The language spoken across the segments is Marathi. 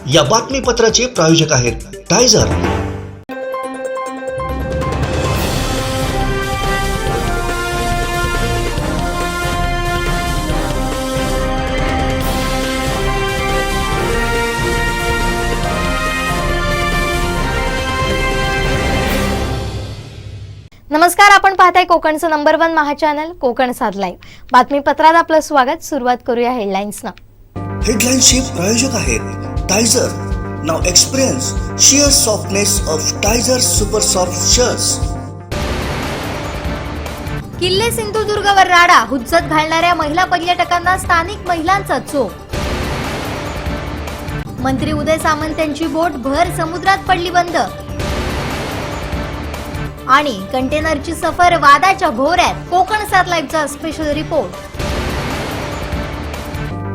या बातमीपत्राचे प्रायोजक आहेत टायझर। नमस्कार, आपण पाहताय कोकणचं नंबर 1 महा चॅनल कोकण सात लाईव्ह। बातमीपत्रात आपलं स्वागत। सुरुवात करूया हेडलाईन्सना। हेडलाईन्सचे प्रायोजक आहेत Tyzer. Now experience sheer softness of Tyzer super soft shirts. किल्ले सिंधुदुर्गवर राडा, हुज्जत घालणाऱ्या महिला पर्यटकांना स्थानिक महिलांचा चोप। मंत्री उदय सामंत यांची बोट भर समुद्रात पडली बंद। आणि कंटेनरची सफर वादाच्या भोवऱ्यात, कोकण सात लाईव्हचा स्पेशल रिपोर्ट।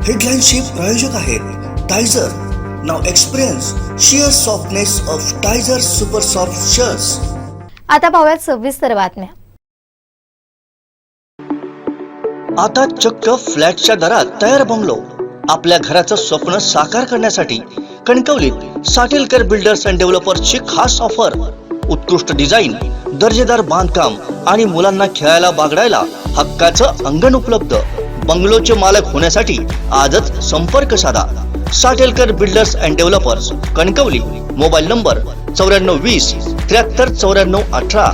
हेडलाईन्सचे प्रायोजक आहेत Tyzer. Now experience sheer softness of Tyzer super soft shirts. आता पाहूयात सविस्तर बातम्या। आता चक्क फ्लॅटच्या दरात तयार बंगलो। आपल्या घराचं स्वप्न साकार करण्यासाठी कणकवलीत साटेलकर बिल्डर्स अँड डेव्हलपर्सची खास ऑफर। उत्कृष्ट डिझाईन, दर्जेदार बांधकाम आणि मुलांना खेळायला बागडायला हक्काचं अंगण उपलब्ध। बंगलोचे मालक होण्यासाठी आजच संपर्क साधा। Satelkar builders and developers, Kankavli. Mobile number 9420 73 94 18,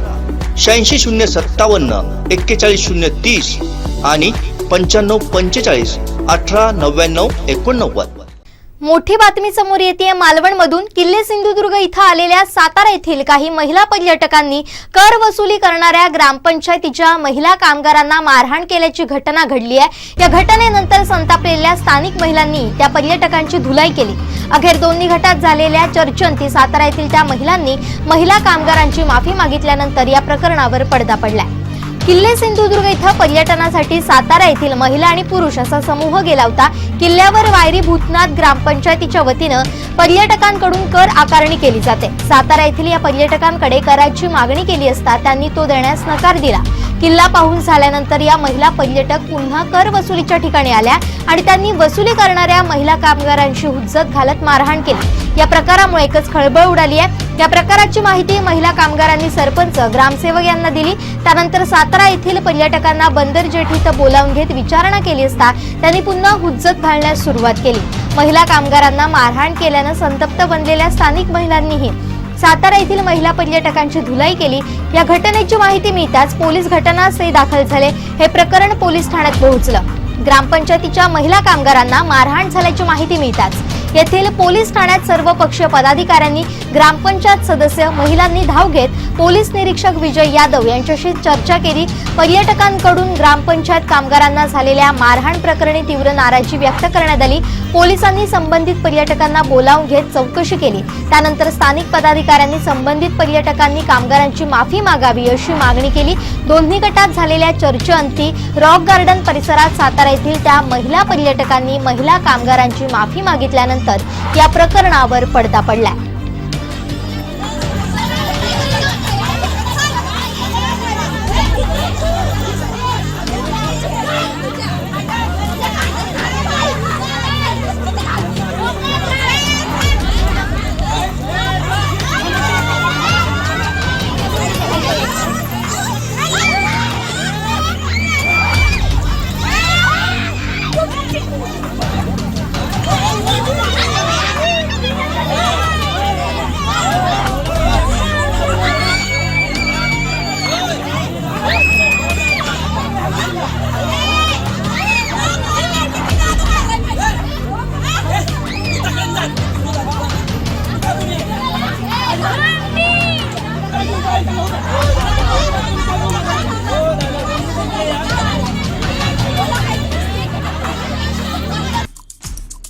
86 057 41 030 आणि 95 45 18 99 89। मोठी बातमी समोर येते मालवणमधून। किल्ले सिंधुदुर्ग इथं आलेल्या सातारा येथील काही महिला पर्यटकांनी कर वसुली करणाऱ्या ग्रामपंचायतीच्या महिला कामगारांना मारहाण केल्याची घटना घडली आहे। या घटनेनंतर संतापलेल्या स्थानिक महिलांनी त्या पर्यटकांची धुलाई केली। अखेर दोन्ही गटात झालेल्या चर्चेअंती सातारा येथील त्या महिलांनी महिला कामगारांची माफी मागितल्यानंतर या प्रकरणावर पडदा पडलाय। किल्ले सिंधुदुर्ग इथं पर्यटनासाठी सातारा येथील महिला आणि पुरुष असा समूह गेला होता। किल्ल्यावर वायरी भूतनाथ ग्रामपंचायतीच्या वतीनं पर्यटकांकडून कर आकारणी केली जाते। सातारा येथील या पर्यटकांकडे कराची मागणी केली असता त्यांनी तो देण्यास नकार दिला। किल्ला पाहून झाल्यानंतर या महिला पर्यटक पुन्हा कर वसुलीच्या ठिकाणी आल्या आणि त्यांनी वसुली करणाऱ्या महिला कामगारांची हुज्जत घालत मारहाण केली। या प्रकारामुळे एकच खळबळ उडाली आहे। या प्रकाराची माहिती महिला कामगारांनी सरपंच, ग्रामसेवक यांना दिली। त्यानंतर सातारा येथील पर्यटकांना बंदर जेटीत बोलावून घेत विचारणा केली असता त्यांनी पुन्हा हुज्जत घालण्यास सुरुवात केली। महिला कामगारांना मारहाण केल्यानं संतप्त बनलेल्या स्थानिक महिलांनीही सातारा येथील महिला पर्यटकांची धुलाई केली। या घटनेची माहिती मिळताच पोलीस घटनास्थळी दाखल झाले। हे प्रकरण पोलीस ठाण्यात पोहोचलं। ग्रामपंचायतीच्या महिला कामगारांना मारहाण झाल्याची माहिती मिळताच येथील पोलीस ठाण्यात सर्वपक्षीय पदाधिकाऱ्यांनी, ग्रामपंचायत सदस्य, महिलांनी धाव घेत पोलीस निरीक्षक विजय यादव यांच्याशी चर्चा केली। पर्यटकांकडून ग्रामपंचायत कामगारांना झालेल्या मारहाण प्रकरणी तीव्र नाराजी व्यक्त करण्यात आली। पोलिसांनी संबंधित पर्यटकांना बोलावून घेत चौकशी केली। त्यानंतर स्थानिक पदाधिकाऱ्यांनी संबंधित पर्यटकांनी कामगारांची माफी मागावी अशी मागणी केली। दोन्ही गटात झालेल्या चर्चेअंती रॉक गार्डन परिसरात सातारा येथील त्या महिला पर्यटकांनी महिला कामगारांची माफी मागितल्यानंतर या प्रकरणावर पडदा पडलाय।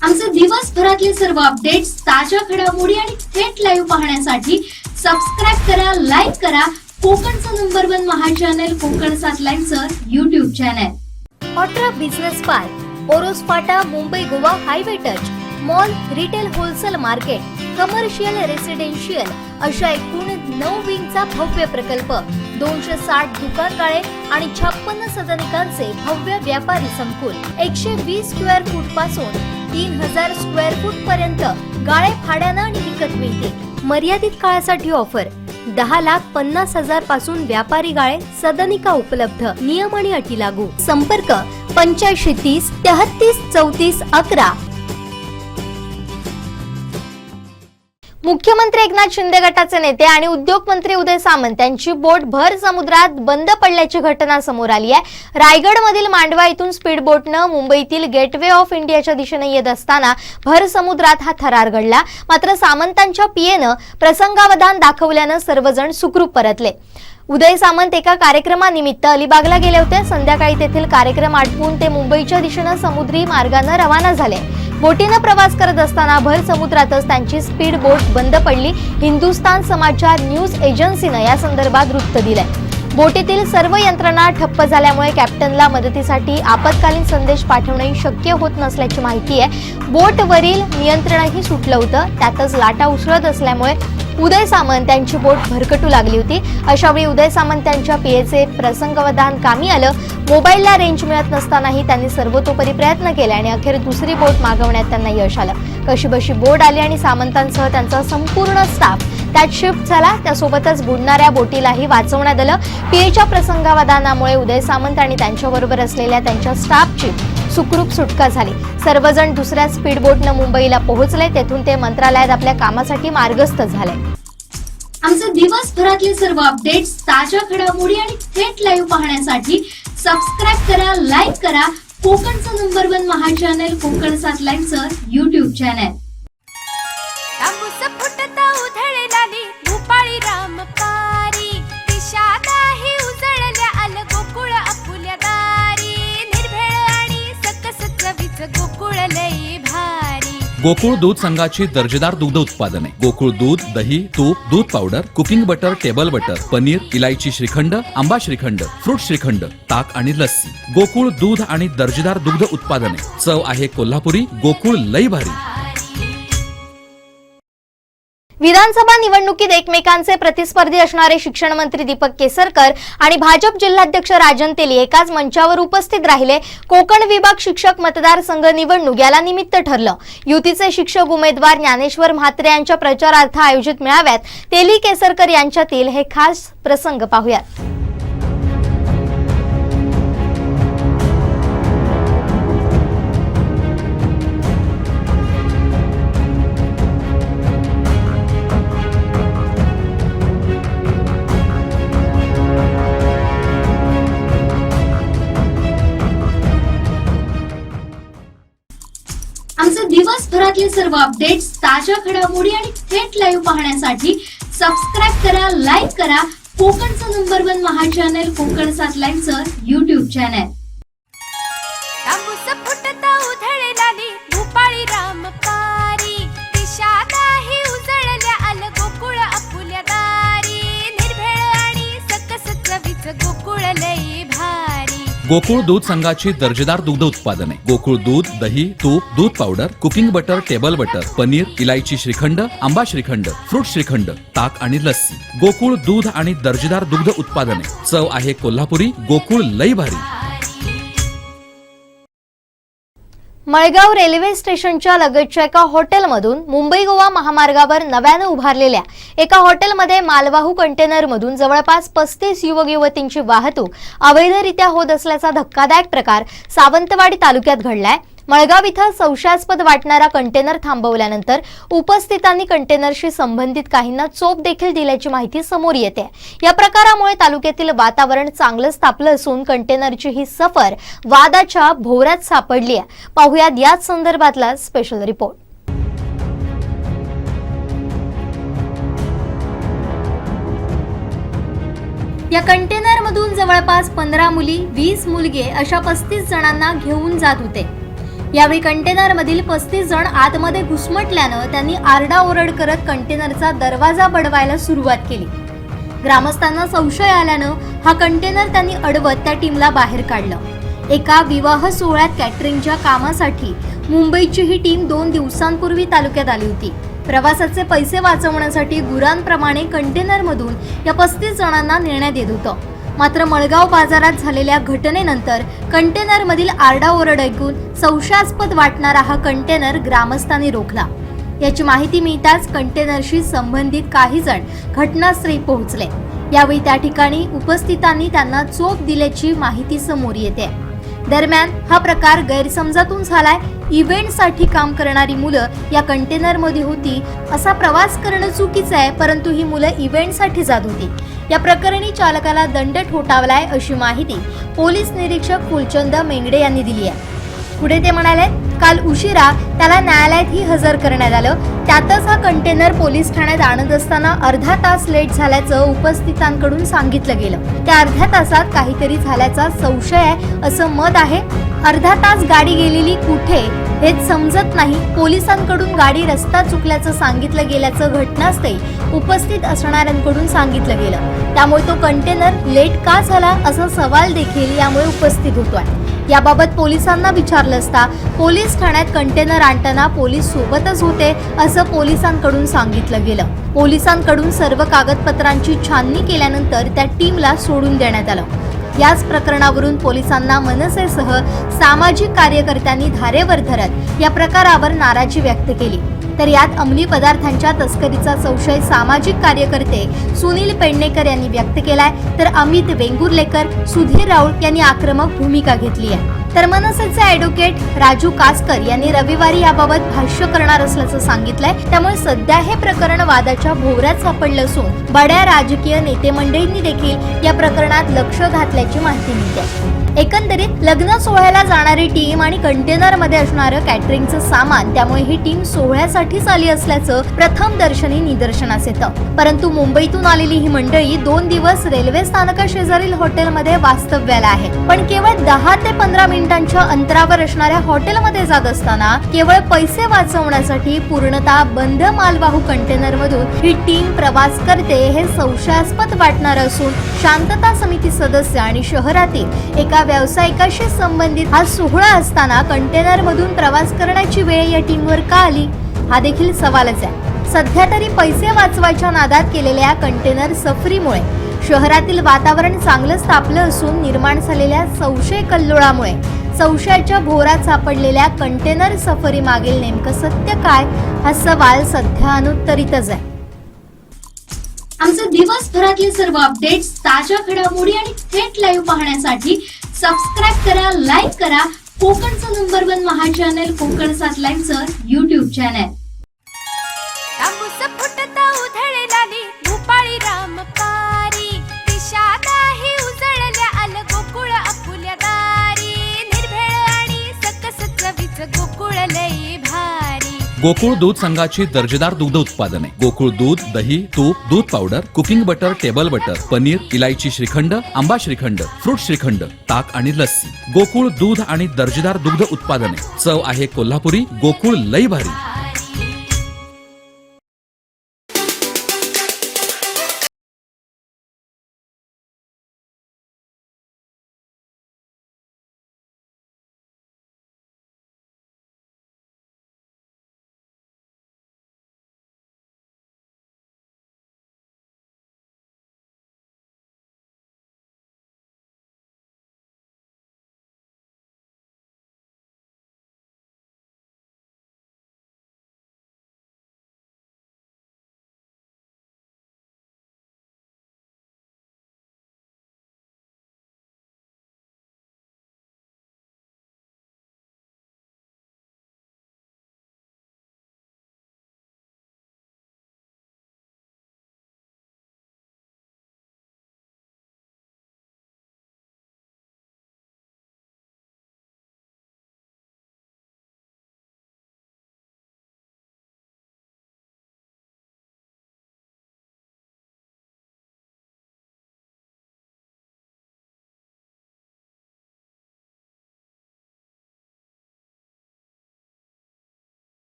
आमचे दिवसभरातले सर्व अपडेट्स, ताज्या घडामोडी आणि थेट लाईव्ह पाहण्यासाठी सबस्क्राइब करा, लाईक करा कोकणचं नंबर 1 महा चॅनल कोकण सात लाईव्हचं YouTube चॅनल। ऑट्रा बिझनेस पार्क, ओरोस फाटा, Mumbai Goa highway touch, mall, retail wholesale market, commercial, residential अशा एकूण 9 विंगचा भव्य प्रकल्प, 260 दुकानगाळे आणि 56 सदनिकांचे भव्य व्यापारी संकुल, 120 स्क्वेअर फूट पासून 3000 स्क्वेअर फूट पर्यंत गाळे भाड्यानं आणि विकत मिळते. मर्यादित काळासाठी ऑफर 10,50,000 पासून व्यापारी गाळे सदनिका उपलब्ध. नियम आणि अटी लागू. संपर्क 8530 33 34 11. मुख्यमंत्री एकनाथ शिंदे गटाचे नेते आणि उद्योग मंत्री उदय सामंत यांची बोट भर समुद्रात बंद पडल्याची घटना समोर आली आहे. रायगडमधील मांडवा इथून स्पीड बोटनं मुंबईतील गेटवे ऑफ इंडियाच्या दिशेने येत असताना भर समुद्रात हा थरार घडला. मात्र सामंतांच्या पीएनं प्रसंगावधान दाखवल्यानं सर्वजण सुखरूप परतले. उदय सामंत एका कार्यक्रमानिमित्त अलिबागला गेले होते. संध्याकाळी तेथील कार्यक्रम आटपून ते मुंबईच्या दिशेनं समुद्री मार्गानं रवाना झाले. बोटीनं प्रवास करत असताना भर समुद्रातच त्यांची स्पीड बोट बंद पडली. हिंदुस्तान समाचार न्यूज एजन्सीनं या संदर्भात वृत्त दिलंय. बोटीतील सर्व यंत्रणा ठप्प झाल्यामुळे कॅप्टनला मदतीसाठी आपत्कालीन संदेश पाठवणे शक्य होत नसल्याची माहिती आहे. बोटवरील नियंत्रणही सुटलं होतं. त्यातच लाटा उसळत असल्यामुळे उदय सामंत यांची बोट भरकटू लागली होती. अशावेळी उदय सामंत यांच्या पीएचे प्रसंगावधान कामी आलं. मोबाईलला रेंज मिळत नसतानाही त्यांनी सर्वतोपरी प्रयत्न केले आणि अखेर दुसरी बोट मागवण्यात त्यांना यश आलं. कशीबशी बोट आली आणि सामंतांसह त्यांचा संपूर्ण स्टाफ त्यात शिफ्ट झाला. त्यासोबतच बुडणाऱ्या बोटीलाही वाचवण्यात आलं. पीएच्या प्रसंगावधानामुळे उदय सामंत आणि त्यांच्याबरोबर असलेल्या त्यांच्या स्टाफची सुखरूप सुटका झाली. सर्वजण दुसऱ्या स्पीड बोटनं मुंबईला पोहोचले. तेथून ते मंत्रालयात आपल्या कामासाठी मार्गस्थ झाले. आमचे दिवसभरातले सर्व अपडेट्स, ताज्या घडामोडी आणि थेट लाईव्ह पाहण्यासाठी सबस्क्राईब करा, लाईक करा कोकणचं नंबर 1 महा चॅनल कोकण 7 लाईव्हचं YouTube चॅनल. भूपाळी रामपारी दिशादाही उजळल्या आल गोकुळ आपुल्या दारी. निर्भेळ आणि सकस चवीच गोकुळ लई भारी. गोकुळ दूध संघाची दर्जेदार दुग्ध उत्पादने. गोकुळ दूध, दही, तूप, दूध powder, cooking butter, table butter, paneer, इलायची श्रीखंड, आंबा श्रीखंड, फ्रूट श्रीखंड, ताक आणि लस्सी. गोकुळ दूध आणि दर्जेदार दुग्ध उत्पादने. चव आहे कोल्हापुरी. गोकुळ लई भारी. विधानसभा निवडणुकीत एकमेकांचे प्रतिस्पर्धी असणारे शिक्षण मंत्री दीपक केसरकर आणि भाजप जिल्हाध्यक्ष राजन तेली एकाच मंचावर उपस्थित राहिले. कोकण विभाग शिक्षक मतदारसंघ निवडणूक याला निमित्त ठरलं. युतीचे शिक्षक उमेदवार ज्ञानेश्वर म्हात्रे यांच्या प्रचारार्थ आयोजित मेळाव्यात तेली केसरकर यांच्यातील हे खास प्रसंग पाहूयात. आमचे दिवसभरातले सर्व अपडेट्स, ताज्या घडामोडी आणि थेट लाईव्ह पाहण्यासाठी सबस्क्राईब करा, लाईक करा कोकणचं नंबर 1 महा चॅनल कोकण 7 लाईव्हचं YouTube चॅनल. भूपाळी रामपारी दिशादाही उजळल्या आल गोकुळ आपुल्या दारी. निर्भेळ आणि सकस चवीच गोकुळ लई भारी. गोकुळ दूध संघाची दर्जेदार दुग्ध उत्पादने. गोकुळ दूध, दही, तूप, दूध powder, cooking butter, table butter, paneer, इलायची श्रीखंड, आंबा श्रीखंड, फ्रूट श्रीखंड, ताक आणि लस्सी. गोकुळ दूध आणि दर्जेदार दुग्ध उत्पादने. चव आहे कोल्हापुरी. गोकुळ लई भारी. मळगाव रेल्वे स्टेशनच्या लगतच्या एका हॉटेलमधून मुंबई गोवा महामार्गावर नव्यानं उभारलेल्या एका हॉटेलमध्ये मालवाहू कंटेनरमधून जवळपास 35 युवक युवतींची वाहतूक अवैधरित्या होत असल्याचा धक्कादायक प्रकार सावंतवाडी तालुक्यात घडलाय. मळगाव इथं संशयास्पद वाटणारा कंटेनर थांबवल्यानंतर उपस्थितांनी कंटेनरशी संबंधित काहींना चोप देखील दिल्याची माहिती समोर येते. या प्रकारामुळे तालुक्यातील वातावरण चांगलंच तापलं असून कंटेनरची ही सफर वादाच्या भोवऱ्यात सापडली आहे. पाहुयात याच संदर्भातला स्पेशल रिपोर्ट. या कंटेनरमधून जवळपास 15 मुली, 20 मुलगे अशा 35 जणांना घेऊन जात होते. यावेळी कंटेनरमधील 35 जण आतमध्ये घुसमटल्यानं त्यांनी आरडाओरड करत कंटेनरचा दरवाजा बडवायला सुरुवात केली. ग्रामस्थांना संशय आल्यानं हा कंटेनर त्यांनी अडवत त्या टीमला बाहेर काढलं. एका विवाह सोहळ्यात कॅटरिंगच्या कामासाठी मुंबईची ही टीम 2 दिवसांपूर्वी तालुक्यात आली होती. प्रवासाचे पैसे वाचवण्यासाठी गुरांप्रमाणे कंटेनरमधून या 35 जणांना नेण्यात येत होतं. मात्र मळगाव बाजारात झालेल्या घटनेनंतर कंटेनरमधील आरडाओरड ऐकून संशयास्पद वाटणारा हा कंटेनर ग्रामस्थांनी रोखला। याची माहिती मिळताच कंटेनरशी संबंधित काही जण घटनास्थळी पोहोचले। यावेळी त्या ठिकाणी उपस्थितांनी त्यांना चोप दिल्याची माहिती समोर येते। दरम्यान हा प्रकार गैरसमजातून झालाय। इव्हेंटसाठी काम करणारी मुलं या कंटेनरमध्ये होती। असा प्रवास करणं चुकीचं आहे, परंतु ही मुलं इव्हेंटसाठी जात होती। या प्रकरणी चालकाला दंड ठोठावलाय अशी माहिती पोलीस निरीक्षक फुलचंद मेंगडे यांनी दिली आहे। पुढे ते म्हणाले, काल उशिरा त्याला न्यायालयातही हजर करण्यात आलं। त्यातच हा कंटेनर पोलीस ठाण्यात आणत असताना अर्धा तास लेट झाल्याचं उपस्थितांकडून सांगितलं गेलं। त्या अर्ध्या तासात काहीतरी झाल्याचा संशय आहे असं मत आहे। अर्धा तास गाडी गेलेली कुठे हेच समजत नाही। पोलिसांकडून गाडी रस्ता चुकल्याचं सांगितलं गेल्याचं घटनास्थळी उपस्थित असणाऱ्यांकडून सांगितलं गेलं। त्यामुळे तो कंटेनर लेट का झाला असा सवाल देखील यामुळे उपस्थित होतोय। याबाबत पोलिसांना विचारलं असता पोलीस ठाण्यात कंटेनर आणताना पोलीस सोबतच होते असं पोलिसांकडून सांगितलं गेलं। पोलिसांकडून सर्व कागदपत्रांची छाननी केल्यानंतर त्या टीमला सोडून देण्यात आलं। याच प्रकरणावरून पोलिसांना मनसेसह सामाजिक कार्यकर्त्यांनी धारेवर धरत या प्रकारावर नाराजी व्यक्त केली। तर यात अंमली पदार्थांच्या तस्करीचा संशय सामाजिक कार्यकर्ते सुनील पेडणेकर यांनी व्यक्त केलाय, तर अमित वेंगुर्लेकर, सुधीर राऊळ यांनी आक्रमक भूमिका घेतली आहे। तर मनसेचे ॲडव्होकेट राजू कासकर यांनी रविवारी याबाबत भाष्य करणार असल्याचं सांगितलंय। त्यामुळे सध्या हे प्रकरण वादाच्या भोवऱ्यात सापडलं असून बड्या राजकीय नेते मंडळींनी देखील या प्रकरणात लक्ष घातल्याची माहिती मिळते। एकंदरीत लग्न सोहळ्याला जाणारी टीम आणि कंटेनरमध्ये असणारं कॅटरिंगचं सामान, त्यामुळे ही टीम सोहळ्यासाठीच आली असल्याचं प्रथम दर्शनी निदर्शनास येतं। परंतु मुंबईतून आलेली ही मंडळी 2 दिवस रेल्वे स्थानकाशेजारील हॉटेलमध्ये वास्तव्याला आहे, पण केवळ 10 ते 15 मिनिटांच्या अंतरावर असणाऱ्या हॉटेलमध्ये जात असताना केवळ पैसे वाचवण्यासाठी पूर्णतः बंद मालवाहू कंटेनरमधून ही टीम प्रवास करते हे संशयास्पद वाटणार असून शांतता समिती सदस्य आणि शहरातील एका व्यावसायिकाशी संबंधित हा सोहळा असताना कंटेनरमधून प्रवास करण्याची वेळ या टीमवर का आली हा देखील सवालच आहे। सध्या तरी पैसे वाचवायच्या नादात केलेल्या कंटेनर सफरीमुळे शहरातील वातावरण चांगलंच तापलं असून निर्माण झालेल्या संशय कल्लोळामुळे संशयाच्या भोवऱ्यात सापडलेल्या कंटेनर सफरी मागील नेमकं सत्य काय हा सवाल सध्या अनुत्तरितच आहे। आमचे दिवसभरातले सर्व अपडेट्स, ताज्या घडामोडी आणि थेट लाईव्ह पाहण्यासाठी सबस्क्राईब करा, लाईक करा कोकणचं नंबर 1 महा चॅनल कोकण 7 लाईव्हचं YouTube चॅनल। तांबूस फुटता उधळलाली भूपाळी रामपारी दिशादाही उजळल्या आल गोकुळ आपुल्या दारी निर्भेळ आणि सकस चवीच गोकुळ लई भारी। गोकुळ दूध संघाची दर्जेदार दुग्ध उत्पादने गोकुळ दूध, दही, तूप, दूध powder, cooking butter, table butter, paneer, इलायची श्रीखंड, आंबा श्रीखंड, फ्रूट श्रीखंड, ताक आणि लस्सी। गोकुळ दूध आणि दर्जेदार दुग्ध उत्पादने, चव आहे कोल्हापुरी, गोकुळ लई भारी।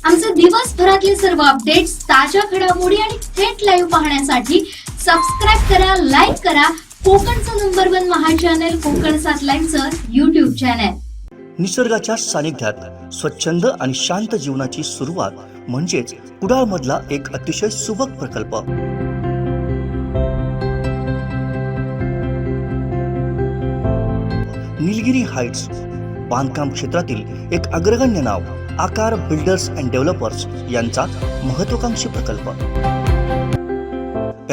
आमचे दिवसभरातले सर्व अपडेट्स, ताज्या घडामोडी आणि थेट लाईव्ह पाहण्यासाठी सबस्क्राईब करा, लाईक करा कोकणचं नंबर 1 महा चॅनल कोकण 7 लाईव्हचं YouTube चॅनल. निसर्गाच्या सानिध्यात स्वच्छंद आणि शांत जीवनाची सुरुवात म्हणजेच कुडाळ मधला एक अतिशय सुबक प्रकल्प. निलगिरी हाइट्स बांधकाम क्षेत्रातील एक अग्रगण्य नाव आकार बिल्डर्स अँड डेव्हलपर्स यांचा महत्वाकांक्षी प्रकल्प.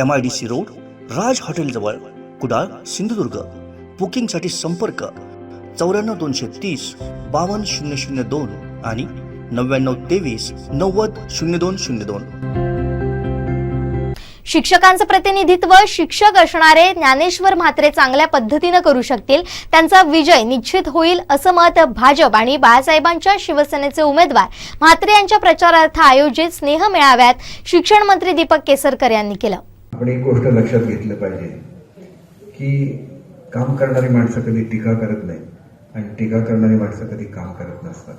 MIDC रोड, राज हॉटेल जवळ, कुडाळ, सिंधुदुर्ग. बुकिंगसाठी संपर्क 94 230 52 002 आणि 99 23 90 0202. शिक्षकांचं प्रतिनिधित्व शिक्षक असणारे ज्ञानेश्वर म्हात्रे चांगल्या पद्धतीने करू शकतील. त्यांचा विजय निश्चित होईल असं मत भाजप आणि बाळासाहेबांच्या शिवसेनेचे उमेदवार म्हात्रे यांच्या प्रचारार्थ आयोजित स्नेह मेळाव्यात शिक्षण मंत्री दीपक केसरकर यांनी केलं. आपण एक गोष्ट लक्षात घेतलं पाहिजे की काम करणारी माणसं कधी टीका करत नाही आणि टीका करणारी माणसं कधी काम करत नसतात.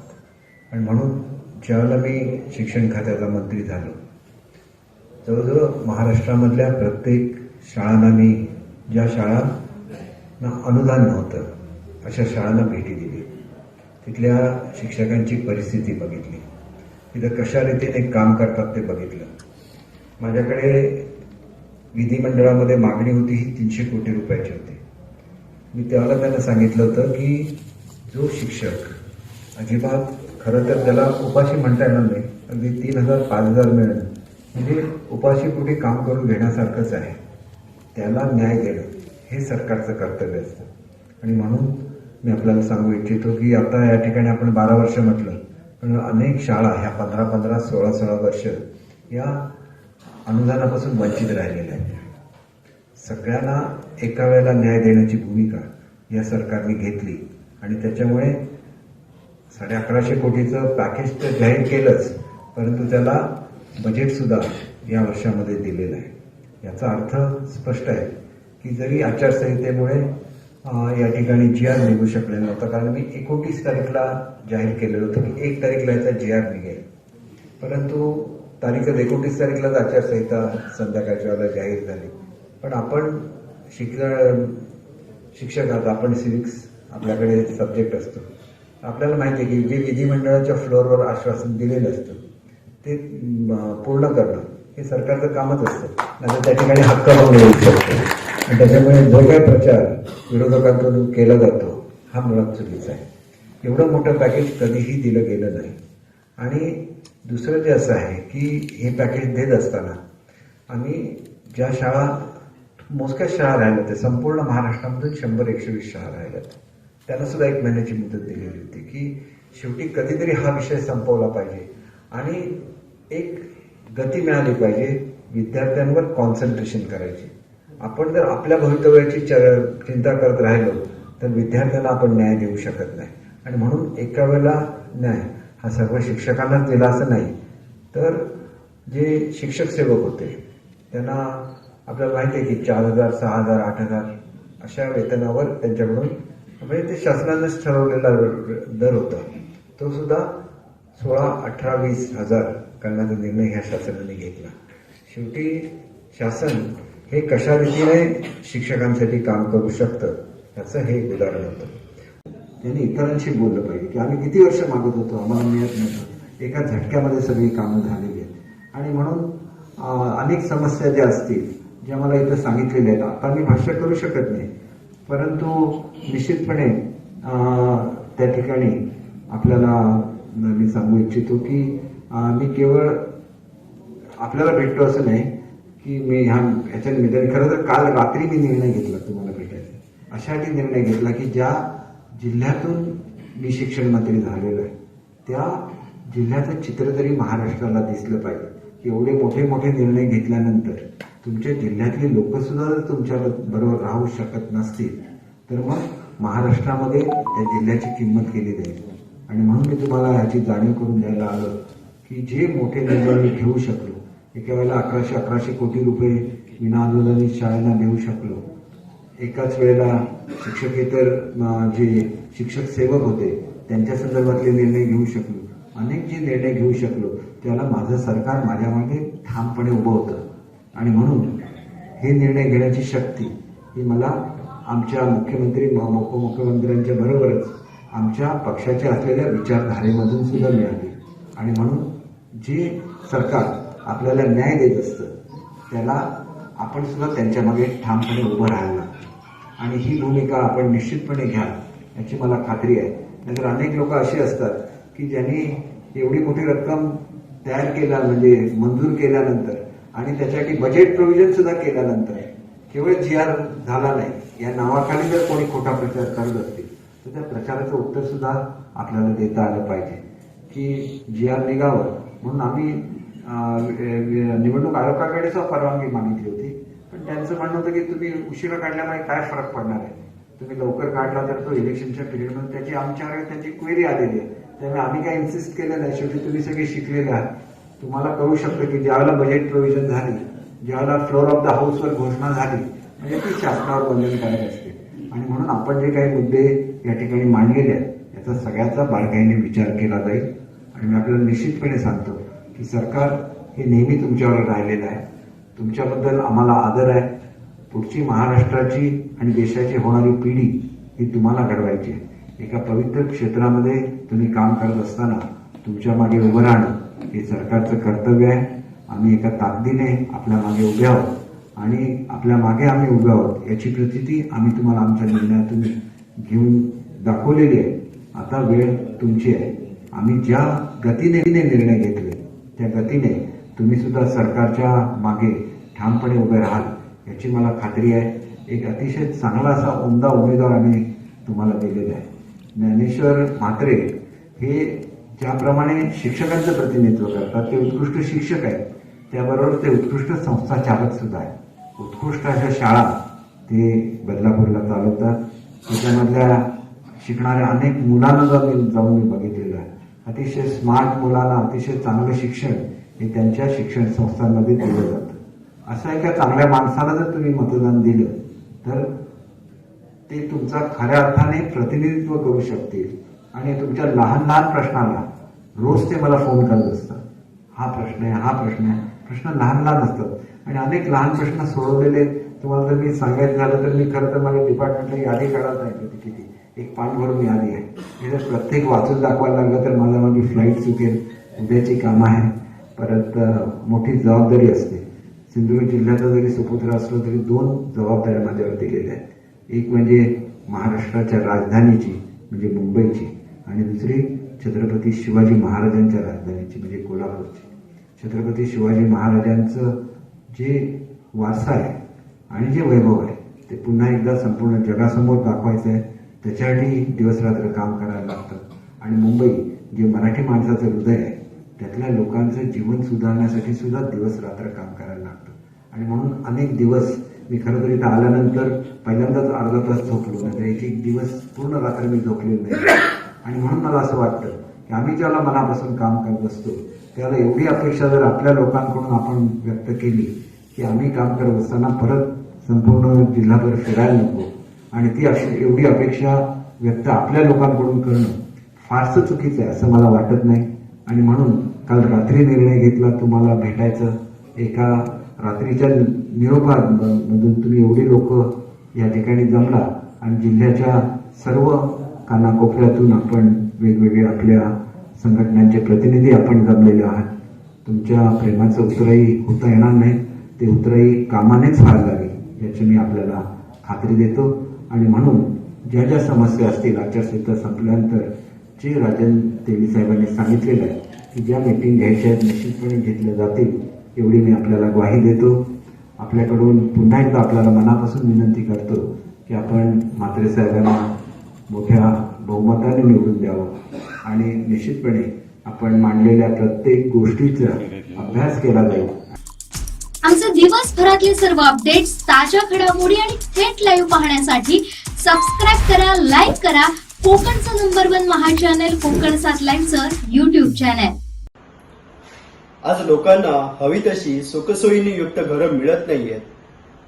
आणि म्हणून ज्यावेळेला मी शिक्षण खात्याचा मंत्री झालो, जवळजवळ महाराष्ट्रामधल्या प्रत्येक शाळांना मी, ज्या शाळांना अनुदान नव्हतं अशा शाळांना भेटी दिली, तिथल्या शिक्षकांची परिस्थिती बघितली, तिथं कशा रीतीने काम करतात ते बघितलं. माझ्याकडे विधिमंडळामध्ये मागणी होती ही 300 कोटी रुपयाची होती. मी त्यावेळेला त्यांना सांगितलं होतं की जो शिक्षक अजिबात, खरं तर त्याला उपाशी म्हणता येणार नाही, अगदी 3,000 5,000 मिळेल म्हणजे उपाशीपोटी काम करून घेण्यासारखंच आहे, त्याला न्याय देणं हे सरकारचं कर्तव्य असतं. आणि म्हणून मी आपल्याला सांगू इच्छितो की आता या ठिकाणी आपण 12 वर्ष म्हटलं, पण अनेक शाळा ह्या 15-15 16-16 वर्ष या अनुदानापासून वंचित राहिलेल्या आहेत. सगळ्यांना एका वेळेला न्याय देण्याची भूमिका या सरकारने घेतली आणि त्याच्यामुळे 1150 कोटीचं पॅकेज तर जाहीर केलंच, परंतु त्याला बजेटसुद्धा या वर्षामध्ये दिलेलं आहे. याचा अर्थ स्पष्ट आहे की जरी आचारसंहितेमुळे या ठिकाणी GR निघू शकले नव्हतं, कारण मी 29 तारीखला जाहीर केलेलं होतं की 1 तारीखला याचा GR निघेल, परंतु तारीख 29 तारीखलाच आचारसंहिता संध्याकाळच्या वेळेला जाहीर झाली. पण आपण शिक्षकात आपण सिव्हिक्स आपल्याकडे सब्जेक्ट असतो, आपल्याला माहिती आहे की जे विधिमंडळाच्या फ्लोअरवर आश्वासन दिलेलं असतं ते पूर्ण करणं हे सरकारचं कामच असतं. नाही त्या ठिकाणी हक्कभंग होऊ शकतो आणि त्याच्यामुळे जो काही प्रचार विरोधकांकडून केला जातो हा मुळात चुकीचा आहे. एवढं मोठं पॅकेज कधीही दिलं गेलं नाही. आणि दुसरं जे असं आहे की हे पॅकेज देत असताना आम्ही ज्या शाळा, मोजक्याच शाळा राहिल्या, ते संपूर्ण महाराष्ट्रामधून 100-120 शाळा राहिल्यात, त्यांना सुद्धा 1 महिन्याची मुदत दिलेली होती की शेवटी कधीतरी हा विषय संपवला पाहिजे आणि एक गती मिळाली पाहिजे विद्यार्थ्यांवर कॉन्सन्ट्रेशन करायची. आपण जर आपल्या भवितव्याची चिंता करत राहिलो तर विद्यार्थ्यांना आपण न्याय देऊ शकत नाही. आणि म्हणून एका वेळेला न्याय हा सर्व शिक्षकांनाच दिला असं नाही, तर जे शिक्षक सेवक होते त्यांना आपल्याला माहिती आहे की 4,000 6,000 8,000 अशा वेतनावर त्यांच्याकडून, म्हणजे ते शासनानेच ठरवलेला दर होता, तो सुद्धा 16, 18, 20 हजार करण्याचा निर्णय ह्या शासनाने घेतला. शेवटी शासन हे कशा रीतीने शिक्षकांसाठी काम करू शकतं याचं हे एक उदाहरण होतं. त्यांनी इतरांशी बोललं पाहिजे की आम्ही किती वर्ष मागत होतो, आम्हाला मिळत नव्हतं, एका झटक्यामध्ये सगळी कामं झालेली आहेत. आणि म्हणून अनेक समस्या ज्या असतील ज्या मला इथं सांगितलेल्या आहेत, आता मी भाष्य करू शकत नाही, परंतु निश्चितपणे त्या ठिकाणी आपल्याला मी सांगू इच्छितो की मी केवळ आपल्याला भेटतो असं नाही की मी ह्याच्या निमित्ताने, खरं तर काल रात्री मी निर्णय घेतला तुम्हाला भेटायचा, अशासाठी निर्णय घेतला की ज्या जिल्ह्यातून मी शिक्षण मंत्री झालेलो आहे त्या जिल्ह्याचं चित्र तरी महाराष्ट्राला दिसलं पाहिजे. की एवढे मोठे मोठे निर्णय घेतल्यानंतर तुमच्या जिल्ह्यातली लोकसुद्धा जर तुमच्या बरोबर राहू शकत नसतील तर मग महाराष्ट्रामध्ये त्या जिल्ह्याची किंमत केली जाईल. आणि म्हणून मी तुम्हाला ह्याची जाणीव करून द्यायला आलं की जे मोठे निर्णय मी घेऊ शकलो, एका वेळेला 1100 कोटी रुपये विनाअनुदानित शाळांना देऊ शकलो, एकाच वेळेला शिक्षकेतर जे शिक्षक सेवक होते त्यांच्या संदर्भातले निर्णय घेऊ शकलो, अनेक जे निर्णय घेऊ शकलो त्याला माझं सरकार माझ्या मागे ठामपणे उभं होतं. आणि म्हणून हे निर्णय घेण्याची शक्ती ही मला आमच्या मुख्यमंत्री उपमुख्यमंत्र्यांच्या बरोबरच आमच्या पक्षाच्या असलेल्या विचारधारेमधून सुद्धा मिळाली. आणि म्हणून जे सरकार आपल्याला न्याय देत असतं त्याला आपण सुद्धा त्यांच्या मागे ठामपणे उभं राहायला लागतं. आणि ही भूमिका आपण निश्चितपणे घ्या याची मला खात्री आहे. नाहीतर अनेक लोक अशी असतात की ज्यांनी एवढी मोठी रक्कम तयार केला म्हणजे मंजूर केल्यानंतर आणि त्याच्यासाठी बजेट प्रोव्हिजन सुद्धा केल्यानंतर केवळ GR झाला नाही या नावाखाली जर कोणी खोटा प्रचार करत असतील तर त्या प्रचाराचं उत्तर सुद्धा आपल्याला देता आलं पाहिजे की GR निघावं. म्हणून आम्ही निवडणूक आयोगाकडे सुद्धा परवानगी मागितली होती. पण त्यांचं म्हणणं होतं की तुम्ही उशिरा काढल्यामुळे काय फरक पडणार आहे, तुम्ही लवकर काढला तर तो इलेक्शनच्या पिरियडमध्ये त्याची आमच्याकडे त्याची क्वेरी आलेली आहे. त्यामुळे आम्ही काय इन्सिस्ट केलं नाही. शेवटी तुम्ही सगळे शिकलेले आहात, तुम्हाला कळू शकतं की ज्यावेळेला बजेट प्रोव्हिजन झाली, ज्यावेळेला फ्लोर ऑफ द हाऊसवर घोषणा झाली म्हणजे ती शासनावर बंधनकारक असते. आणि म्हणून आपण जे काही मुद्दे या ठिकाणी मांडलेले आहेत याचा सगळ्याचा बारकाईने विचार केला जाईल. आणि मी आपल्याला निश्चितपणे सांगतो की सरकार हे नेहमी तुमच्यावर राहिलेलं आहे. तुमच्याबद्दल आम्हाला आदर आहे. पुढची महाराष्ट्राची आणि देशाची होणारी पिढी ही तुम्हाला घडवायची आहे. एका पवित्र क्षेत्रामध्ये तुम्ही काम करत असताना तुमच्या मागे उभं राहणं हे सरकारचं कर्तव्य आहे. आम्ही एका ताकदीने आपल्या मागे उभे आहोत आणि आपल्या मागे आम्ही उभे आहोत याची प्रचिती आम्ही तुम्हाला आमच्या निर्णयातून घेऊन दाखवलेली आहे. आता वेळ तुमची आहे. आम्ही ज्या गतीने निर्णय घेतले त्या गतीने तुम्ही सुद्धा सरकारच्या मागे ठामपणे उभे राहाल याची मला खात्री आहे. एक अतिशय चांगला असा उमदा उमेदवार आम्ही तुम्हाला दिलेला आहे. ज्ञानेश्वर म्हात्रे हे ज्याप्रमाणे शिक्षकांचं प्रतिनिधित्व करतात ते उत्कृष्ट शिक्षक आहेत, त्याबरोबर ते उत्कृष्ट संस्था चालक सुद्धा आहेत. उत्कृष्ट अशा शाळा ते बदलापूरला चालवतात. त्याच्यामधल्या शिकणाऱ्या अनेक मुलांना जाऊन मी बघितलेलं आहे. अतिशय स्मार्ट मुलांना अतिशय चांगलं शिक्षण हे त्यांच्या शिक्षण संस्थांमध्ये दिलं जातं. अशा एका चांगल्या माणसाला जर तुम्ही मतदान दिलं तर ते तुमचा खऱ्या अर्थाने प्रतिनिधित्व करू शकतील. आणि तुमच्या लहान लहान प्रश्नाला रोज ते मला फोन करत असतात, हा प्रश्न आहे, हा प्रश्न आहे. प्रश्न लहान लहान असतात आणि अनेक लहान प्रश्न सोडवलेले तुम्हाला जर मी सांगायचं झालं तर मी खरं तर माझ्या डिपार्टमेंटला यादी काढत आहे किती एक पान भरून यादी आहे. हे जर प्रत्येक वाचून दाखवायला लागलं तर माझी फ्लाईट चुकेल, उद्याची कामं आहे, परत मोठी जबाबदारी असते. सिंधुदुर्ग जिल्ह्याचा जरी सुपुत्र असलो तरी 2 जबाबदाऱ्या माझ्यावर दिलेल्या आहेत. एक म्हणजे महाराष्ट्राच्या राजधानीची म्हणजे मुंबईची आणि दुसरी छत्रपती शिवाजी महाराजांच्या राजधानीची म्हणजे कोल्हापूरची. छत्रपती शिवाजी महाराजांचं जे वारसा आहे आणि जे वैभव आहे ते पुन्हा एकदा संपूर्ण जगासमोर दाखवायचं आहे. त्याच्यासाठी दिवसरात्र काम करायला लागतं. आणि मुंबई जे मराठी माणसाचं हृदय आहे त्यातल्या लोकांचं जीवन सुधारण्यासाठी सुद्धा दिवसरात्र काम करायला लागतं. आणि म्हणून अनेक दिवस मी खरं तर इथं आल्यानंतर पहिल्यांदाच अर्धा तास झोपलो, नाही तर एक दिवस पूर्ण रात्र मी झोपलेलो नाही. आणि म्हणून मला असं वाटतं की आम्ही ज्याला मनापासून काम करत असतो त्याला एवढी अपेक्षा जर आपल्या लोकांकडून आपण व्यक्त केली की आम्ही काम करत असताना परत संपूर्ण जिल्हाभर फिरायला नको आणि ती एवढी अपेक्षा व्यक्त आपल्या लोकांकडून करणं फारसं चुकीचं आहे असं मला वाटत नाही. आणि म्हणून काल रात्री निर्णय घेतला तुम्हाला भेटायचं. एका रात्रीच्या निरोपामधून तुम्ही एवढी लोक या ठिकाणी जमला आणि जिल्ह्याच्या सर्व कानाकोपऱ्यातून आपण वेगवेगळे आपल्या संघटनांचे प्रतिनिधी आपण जमलेले आहात. तुमच्या प्रेमाचं उतराई होता येणार नाही, ते उतराई कामानेच व्हायला लागेल याची मी आपल्याला खात्री देतो. आणि म्हणून ज्या ज्या समस्या असतील आचारसंहिता संपल्यानंतर जे राजन तेली साहेबांनी सांगितलेलं आहे की ज्या मीटिंग घ्यायच्या आहेत निश्चितपणे घेतल्या जातील एवढी मी आपल्याला ग्वाही देतो. आपल्याकडून पुन्हा एकदा आपल्याला मनापासून विनंती करतो की आपण म्हात्रे साहेबांना मोठ्या बहुमताने निवडून द्यावं आणि निश्चितपणे आपण मांडलेल्या प्रत्येक गोष्टीचा अभ्यास केला जाईल. आमचे दिवसभरातले सर्व अपडेट्स, ताज्या घडामोडी आणि थेट लाईव्ह पाहण्यासाठी सबस्क्राईब करा, लाईक करा कोकणचं नंबर 1 महा चॅनल कोकण 7 लाईव्हचं युट्यूब चॅनल. आज लोकांना हवी तशी सुखसोयीने युक्त घरं मिळत नाहीयेत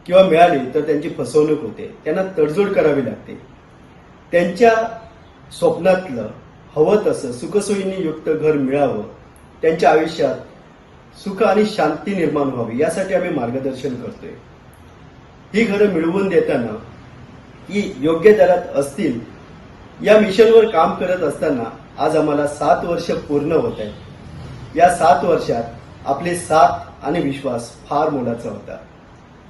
किंवा मिळाली तर त्यांची फसवणूक होते, त्यांना तडजोड करावी लागते. त्यांच्या स्वप्नातलं हवं तसं सुखसोयींनी युक्त घर मिळावं, त्यांच्या आयुष्यात सुख आणि शांती निर्माण व्हावी यासाठी आम्ही मार्गदर्शन करतोय. ही घरं मिळवून देताना ही योग्य दरात असतील या मिशनवर काम करत असताना आज आम्हाला 7 वर्ष पूर्ण होत आहेत. या 7 वर्षात आपले साथ आणि विश्वास फार मोलाचा होता.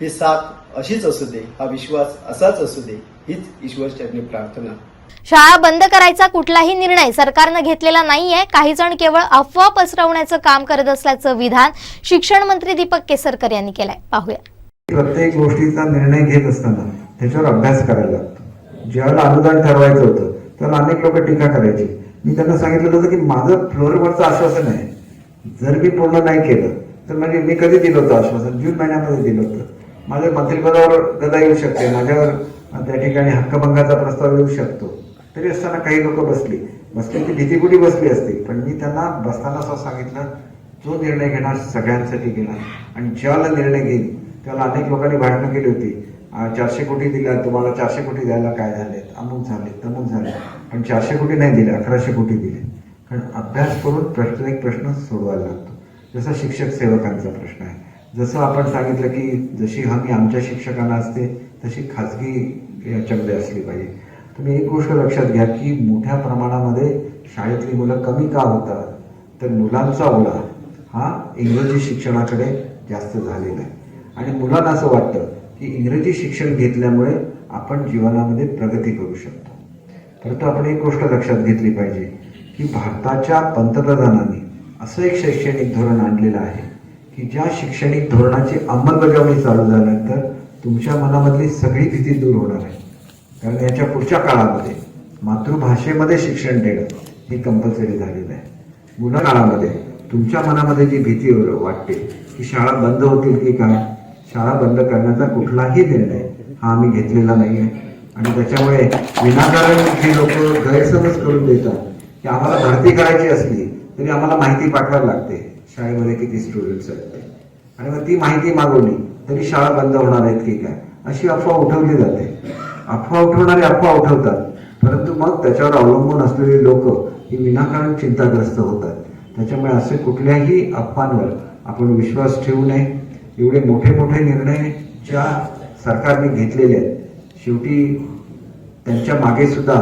ही साथ अशीच असू दे, हा विश्वास असाच असू दे, हीच ईश्वरचरणी प्रार्थना. शाळा बंद करायचा कुठलाही निर्णय सरकारनं घेतलेला नाहीये. काही जण केवळ अफवा पसरवण्याचं काम करत असल्याचं विधान शिक्षण मंत्री दीपक केसरकर यांनी केलंय. पाहूया. प्रत्येक गोष्टीचा निर्णय घेत असताना त्याच्यावर अभ्यास करायला लागतो. ज्यावेळेला अनुदान ठरवायचं होतं त्याला अनेक लोक टीका करायची. मी त्यांना सांगितलं होतं की माझं फ्लोअरवरचं आश्वासन आहे, जर मी पूर्ण नाही केलं तर म्हणजे मी कधी दिलं होतं आश्वासन, जून महिन्यामध्ये दिलं होतं. माझ्या मंत्रिपदावर गदा येऊ शकते, माझ्यावर त्या ठिकाणी हक्कभंगाचा प्रस्ताव येऊ शकतो. तरी असताना काही लोक बसली ती भीतीकुटी बसली असते. पण मी त्यांना बसताना असं सांगितलं, जो निर्णय घेणार सगळ्यांसाठी घेणार आणि ज्याला निर्णय घेईल त्याला अनेक लोकांनी भाषणं केली होती, 400 कोटी दिला तुम्हाला, 400 कोटी द्यायला काय झाले, अमुक झाले तमुक झाले, पण 400 कोटी नाही दिले, 1100 कोटी दिले. कारण अभ्यास करून प्रत्येक प्रश्न सोडवायला लागतो. जसा शिक्षक सेवकांचा प्रश्न आहे, जसं आपण सांगितलं की जशी हमी आमच्या शिक्षकांना असते तशी खाजगी याच्यामध्ये असली पाहिजे. तुम्ही एक गोष्ट लक्षात घ्या की मोठ्या प्रमाणामध्ये शाळेतली मुलं कमी का होतात, तर मुलांचा ओढा हा इंग्रजी शिक्षणाकडे जास्त झालेला आहे. आणि मुलांना असं वाटतं की इंग्रजी शिक्षण घेतल्यामुळे आपण जीवनामध्ये प्रगती करू शकतो. परंतु आपण एक गोष्ट लक्षात घेतली पाहिजे की भारताच्या पंतप्रधानांनी असं एक शैक्षणिक धोरण आणलेलं आहे की ज्या शैक्षणिक धोरणाची अंमलबजावणी चालू झाल्यानंतर तुमच्या मनामधली सगळी भीती दूर होणार आहे. कारण याच्या पुढच्या काळामध्ये मातृभाषेमध्ये शिक्षण देणं हे कंपल्सरी झालेलं आहे. मुलं काळामध्ये तुमच्या मनामध्ये जी भीती वाटते की शाळा बंद होतील की काय, शाळा बंद करण्याचा कुठलाही निर्णय हा आम्ही घेतलेला नाही आहे. आणि त्याच्यामुळे विनाकारण जी लोक गैरसमज करून देतात की आम्हाला भरती करायची असली तरी आम्हाला माहिती पाठवायला लागते शाळेमध्ये किती स्टुडंट्स आहेत ते, आणि मग ती माहिती मागवली तरी शाळा बंद होणार आहेत की काय, अशी अफवा उठवली जाते. अफवा उठवणारे अफवा उठवतात, परंतु मग त्याच्यावर अवलंबून असलेली लोक ही विनाकारण चिंताग्रस्त होतात. त्याच्यामुळे असे कुठल्याही अफवांवर आपण विश्वास ठेवू नये. एवढे मोठे मोठे निर्णय ज्या सरकारने घेतलेले आहेत, शेवटी त्यांच्या मागे सुद्धा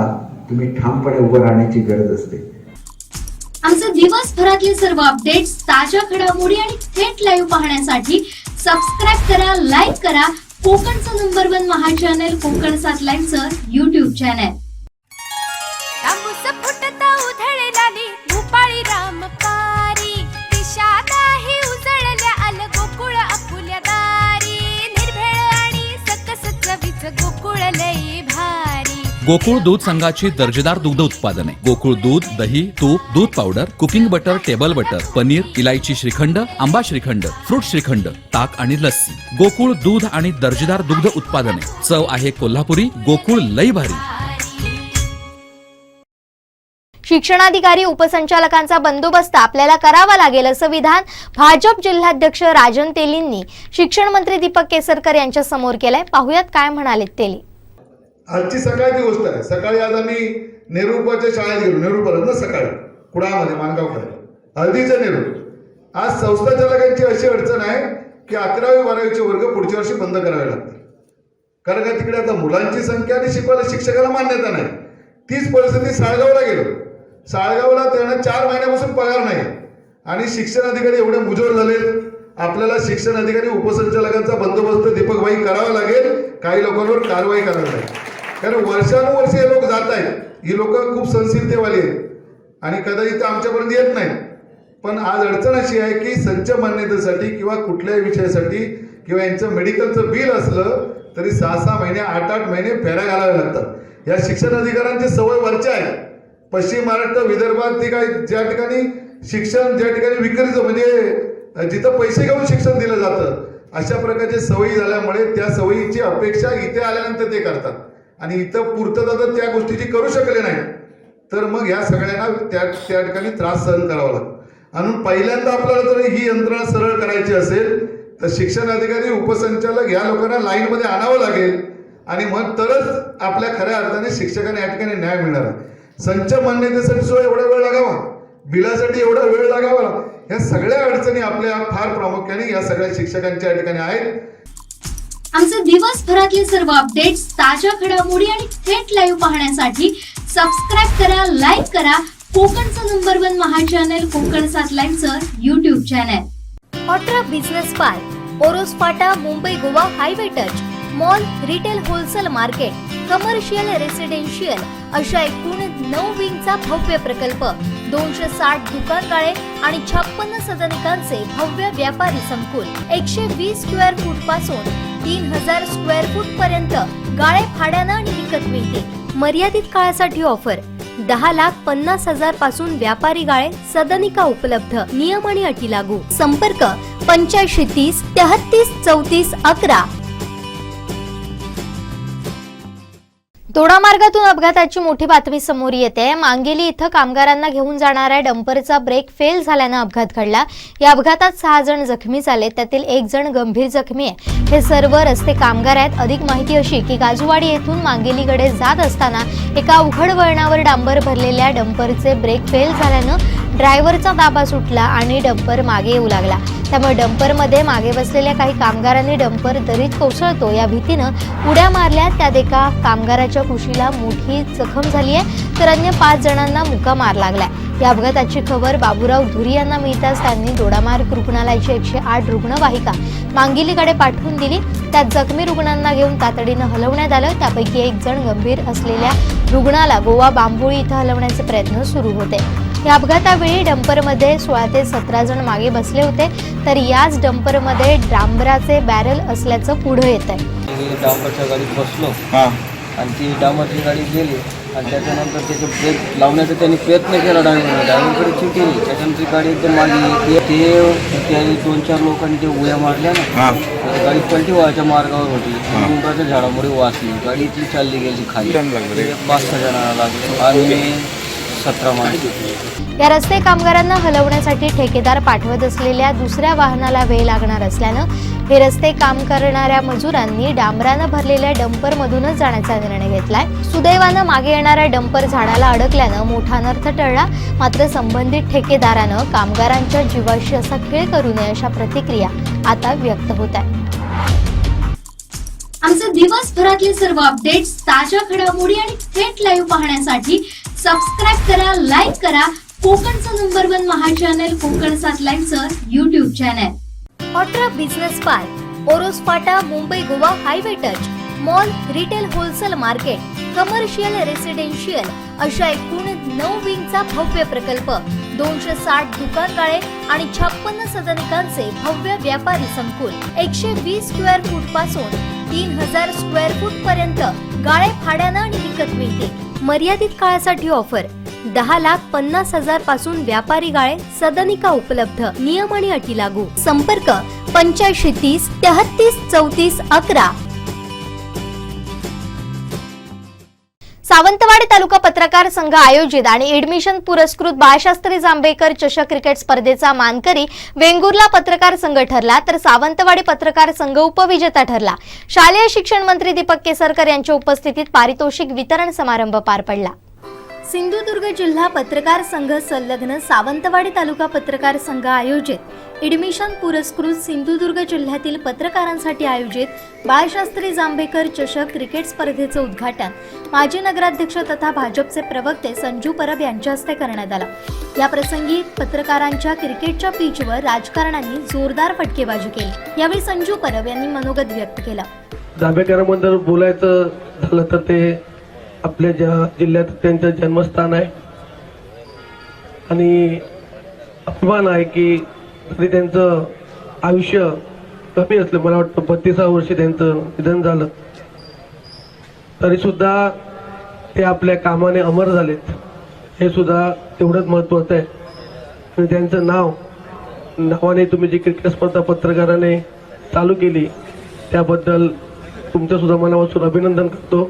तुम्ही ठामपणे उभं राहण्याची गरज असते. आमचे दिवसभरातले सर्व अपडेट्स, ताज्या घडामोडी आणि थेट लाईव्ह पाहण्यासाठी सबस्क्राईब करा, लाईक करा कोकणचं नंबर 1 महा चॅनल कोकण 7 लाईव्हचं युट्यूब चॅनल. तांबूस फुटता उधळलेली भूपाळी रामपारी, दिशा नाही उजळल्या आल गोकुळ आपुल्या दारी, निर्भेळ आणि सकस चवीच गोकुळ लई भारी. गोकुळ दूध संघाची दर्जेदार दुग्ध उत्पादने, गोकुळ दूध, दही, तूप, दूध powder, cooking butter, table butter, paneer, इलायची श्रीखंड, आंबा श्रीखंड, फ्रूट श्रीखंड, ताक आणि लस्सी. गोकुळ दूध आणि दर्जेदार दुग्ध उत्पादने, चव आहे कोल्हापुरी, गोकुळ लई भारी. शिक्षणाधिकारी उपसंचालकांचा बंदोबस्त आपल्याला करावा लागेल असं विधान भाजप जिल्हाध्यक्ष राजन तेलींनी शिक्षण मंत्री दीपक केसरकर यांच्या समोर केलंय. पाहुयात काय म्हणाले तेली. आजची सकाळची गोष्ट आहे. सकाळी आज आम्ही नेरुळच्या शाळेत गेलो. नेरुळ ना सकाळी कुडामध्ये मानगावकडे हळदीचं नेरुळ. आज संस्था चालकांची अशी अडचण आहे की 11वी 12वीचे वर्ग पुढच्या वर्षी बंद करावे लागतील. कारण का तिकडे आता मुलांची संख्या आणि शिकवायला शिक्षकाला मान्यता नाही. तीच परिस्थिती साळगावला गेलो. साळगावला त्यांना 4 महिन्यापासून पगार नाही आणि शिक्षण अधिकारी एवढे मुजोर झालेत. आपल्याला शिक्षण अधिकारी उपसंचालकांचा बंदोबस्त दीपकभाई करावा लागेल. काही लोकांवर कारवाई करावी लागेल. कारण वर्षानुवर्षे हे लोक जात आहेत. ही लोक खूप संसिद्धतेवाली आहेत आणि कदाचित आमच्यापर्यंत येत नाहीत. पण आज अडचण अशी आहे की संच मान्यतेसाठी किंवा कुठल्याही विषयासाठी किंवा यांचं मेडिकलचं बिल असलं तरी 6-6 महिने 8-8 महिने फेऱ्या घालाव्या लागतात. या शिक्षण अधिकाऱ्यांची सवय वरच्या आहे. पश्चिम महाराष्ट्र विदर्भात ते काय ज्या ठिकाणी शिक्षण ज्या ठिकाणी विक्रीचं म्हणजे जिथं पैसे घेऊन शिक्षण दिलं जातं अशा प्रकारच्या सवयी झाल्यामुळे त्या सवयीची अपेक्षा इथे आल्यानंतर ते करतात आणि इथं पूर्तता तर त्या गोष्टीची करू शकले नाही तर मग ह्या सगळ्यांना त्या ठिकाणी त्रास सहन करावा लागतो. म्हणून पहिल्यांदा आपल्याला जर ही यंत्रणा सरळ करायची असेल तर शिक्षण अधिकारी उपसंचालक या लोकांना लाईनमध्ये आणावं लागेल आणि मग तरच आपल्या खऱ्या अर्थाने शिक्षकांना या ठिकाणी न्याय मिळणार आहे. संच मान्यतेसाठी सुद्धा एवढा वेळ लागावा, बिलासाठी एवढा वेळ लागावा, या सगळ्या अडचणी आपल्या फार प्रामुख्याने या सगळ्या शिक्षकांच्या या ठिकाणी आहेत. आमचे दिवसभरातले सर्व अपडेट्स, ताज्या घडामोडी आणि थेट लाईव्ह पाहण्यासाठी सबस्क्राईब करा, लाईक करा कोकणचं नंबर 1 महा चॅनल कोकण 7 लाईव्हचं YouTube चॅनल. ऑट्रा बिझनेस पार्क, ओरोस फाटा, Mumbai Goa highway touch, mall, retail wholesale market, commercial residential अशा एकूण 9 विंगचा भव्य प्रकल्प, 260 दुकानगाळे आणि 56 सदनिकांचे भव्य व्यापारी संकुल, 120 स्क्वेअर फूट पासून 3000 स्क्वेअर फूट पर्यंत गाळे भाड्यानं आणि विकत मिळते. मर्यादित काळासाठी ऑफर, 10,50,000 पासून व्यापारी गाळे, सदनिका उपलब्ध, नियम आणि अटी लागू. संपर्क 8530 33 34 11. दोडामार्गातून अपघाताची मोठी बातमी समोर येते. मांगेली इथं कामगारांना घेऊन जाणाऱ्या डंपरचा ब्रेक फेल झाल्यानं अपघात घडला. या अपघातात 6 जण जखमी झाले, त्यातील 1 जण गंभीर जखमी आहे. हे सर्व रस्ते कामगार आहेत. अधिक माहिती अशी की गाजूवाडी येथून मांगेलीकडे जात असताना एका उघड वळणावर डांबर भरलेल्या डंपरचे ब्रेक फेल झाल्यानं ड्रायव्हरचा ताबा सुटला आणि डंपर मागे येऊ लागला. त्यामुळे डंपरमध्ये मागे बसलेल्या काही कामगारांनी डंपर दरीत कोसळतो या भीतीनं उड्या मारल्या. त्यात एका कामगाराच्या कुशीला मोठी जखम झाली आहे, तर अन्य 5 जणांना मुका मार लागलाय. या अपघाताची खबर बाबूराव धुरी यांना मिळताच त्यांनी दोडामार्ग रुग्णालयाची 108 रुग्णवाहिका मांगिलीकडे पाठवून दिली. त्यात जखमी रुग्णांना घेऊन तातडीनं हलवण्यात आलं. त्यापैकी 1 जण गंभीर असलेल्या रुग्णाला गोवा बांबोळी इथं हलवण्याचे प्रयत्न सुरू होते. या अपघातावेळी डंपरमध्ये 16 ते 17 जण मागे बसले होते, तर याच डंपरमध्ये डांबराचे बॅरल असल्याचं पुढे येत आहे. डांबरच्या गाडीत बसलो आणि ती डांबरची गाडी गेली आणि त्याच्यानंतर त्याचे ब्रेक लावण्याचा त्यांनी प्रयत्न केला. ड्रायव्हरकडे चिठ्ठी, त्याच्यानंतर गाडी एकदम मागे ते 2-4 लोकांनी ते उड्या मारल्या ना, गाडी पलटी व्हायच्या मार्गावर होती. उंबराच्या झाडामुळे वाचली, गाडी इथली चालली गेली खाली. 5-6 जणांना लागले आणि 17 माणसं. या रस्ते कामगारांना हलवण्यासाठी ठेकेदार पाठवत असलेल्या दुसऱ्या वाहनाला वेळ लागणार असल्यानं हे रस्ते काम करणाऱ्या मजुरांनी डांबरानं भरलेल्या डंपर मधूनच जाण्याचा निर्णय घेतलाय. सुदैवानं मागे येणाऱ्या डंपर झाडाला अडकल्यानं मोठा अनर्थ टळला. मात्र संबंधित ठेकेदारानं कामगारांच्या जीवाशी असा खेळ करू नये अशा प्रतिक्रिया आता व्यक्त होत आहेत. आमचे दिवसभरातले सर्व अपडेट्स, ताज्या घडामोडी आणि थेट लाईव्ह पाहण्यासाठी सबस्क्राईब करा, लाईक करा कोकणचं नंबर 1 महा चॅनल कोकण 7 लाईव्हचं YouTube चॅनल. ऑट्रा बिझनेस पार्क, ओरोस फाटा, Mumbai Goa highway touch, mall, retail wholesale market, commercial residential अशा एकूण 9 विंगचा भव्य प्रकल्प, 260 दुकानगाळे आणि 56 सदनिकांचे भव्य व्यापारी संकुल, 120 स्क्वेअर फूट पासून 3000 स्क्वेअर फूट पर्यंत गाळे भाड्यानं आणि विकत मिळते. मर्यादित काळासाठी ऑफर, 10,50,000 पासून व्यापारी गाळे, सदनिका उपलब्ध, नियम आणि अटी लागू. संपर्क 8530 33 34 11. सावंतवाडी तालुका पत्रकार संघ आयोजित आणि एडमिशन पुरस्कृत बाळशास्त्री जांभेकर चषक क्रिकेट स्पर्धेचा मानकरी वेंगुर्ला पत्रकार संघ ठरला, तर सावंतवाडी पत्रकार संघ उपविजेता ठरला. शालेय शिक्षण मंत्री दीपक केसरकर यांच्या उपस्थितीत पारितोषिक वितरण समारंभ पार पडला. सिंधुदुर्ग जिल्हा पत्रकार संघ संलग्न सावंतवाडी तालुका पत्रकार संघ आयोजित एडमिशन पुरस्कृत सिंधुदुर्ग जिल्ह्यातील पत्रकारांसाठी आयोजित बाळशास्त्री जांभेकर चषक क्रिकेट स्पर्धेचं उद्घाटन माजी नगराध्यक्ष तथा भाजपचे प्रवक्ते संजू परब यांच्या हस्ते करण्यात आलं. या प्रसंगी पत्रकारांच्या क्रिकेटच्या पिचवर राजकारण्यांनी जोरदार फटकेबाजी केली. यावेळी संजू परब यांनी मनोगत व्यक्त केलं. जांभेकरांबद्दल बोलायचं झालं तर ते आपल्या जिल्ह्यात त्यांचं जन्मस्थान आहे आणि अभिमान आहे की तरी त्यांचं आयुष्य कमी असलं, मला वाटतं 32व्या वर्षी त्यांचं निधन झालं, तरी सुद्धा ते आपल्या कामाने अमर झालेत. हे सुद्धा तेवढंच महत्त्वाचं आहे. आणि त्यांचं नावाने तुम्ही जी क्रिकेट स्पर्धा पत्रकाराने चालू केली त्याबद्दल तुमचं सुद्धा मनापासून अभिनंदन करतो.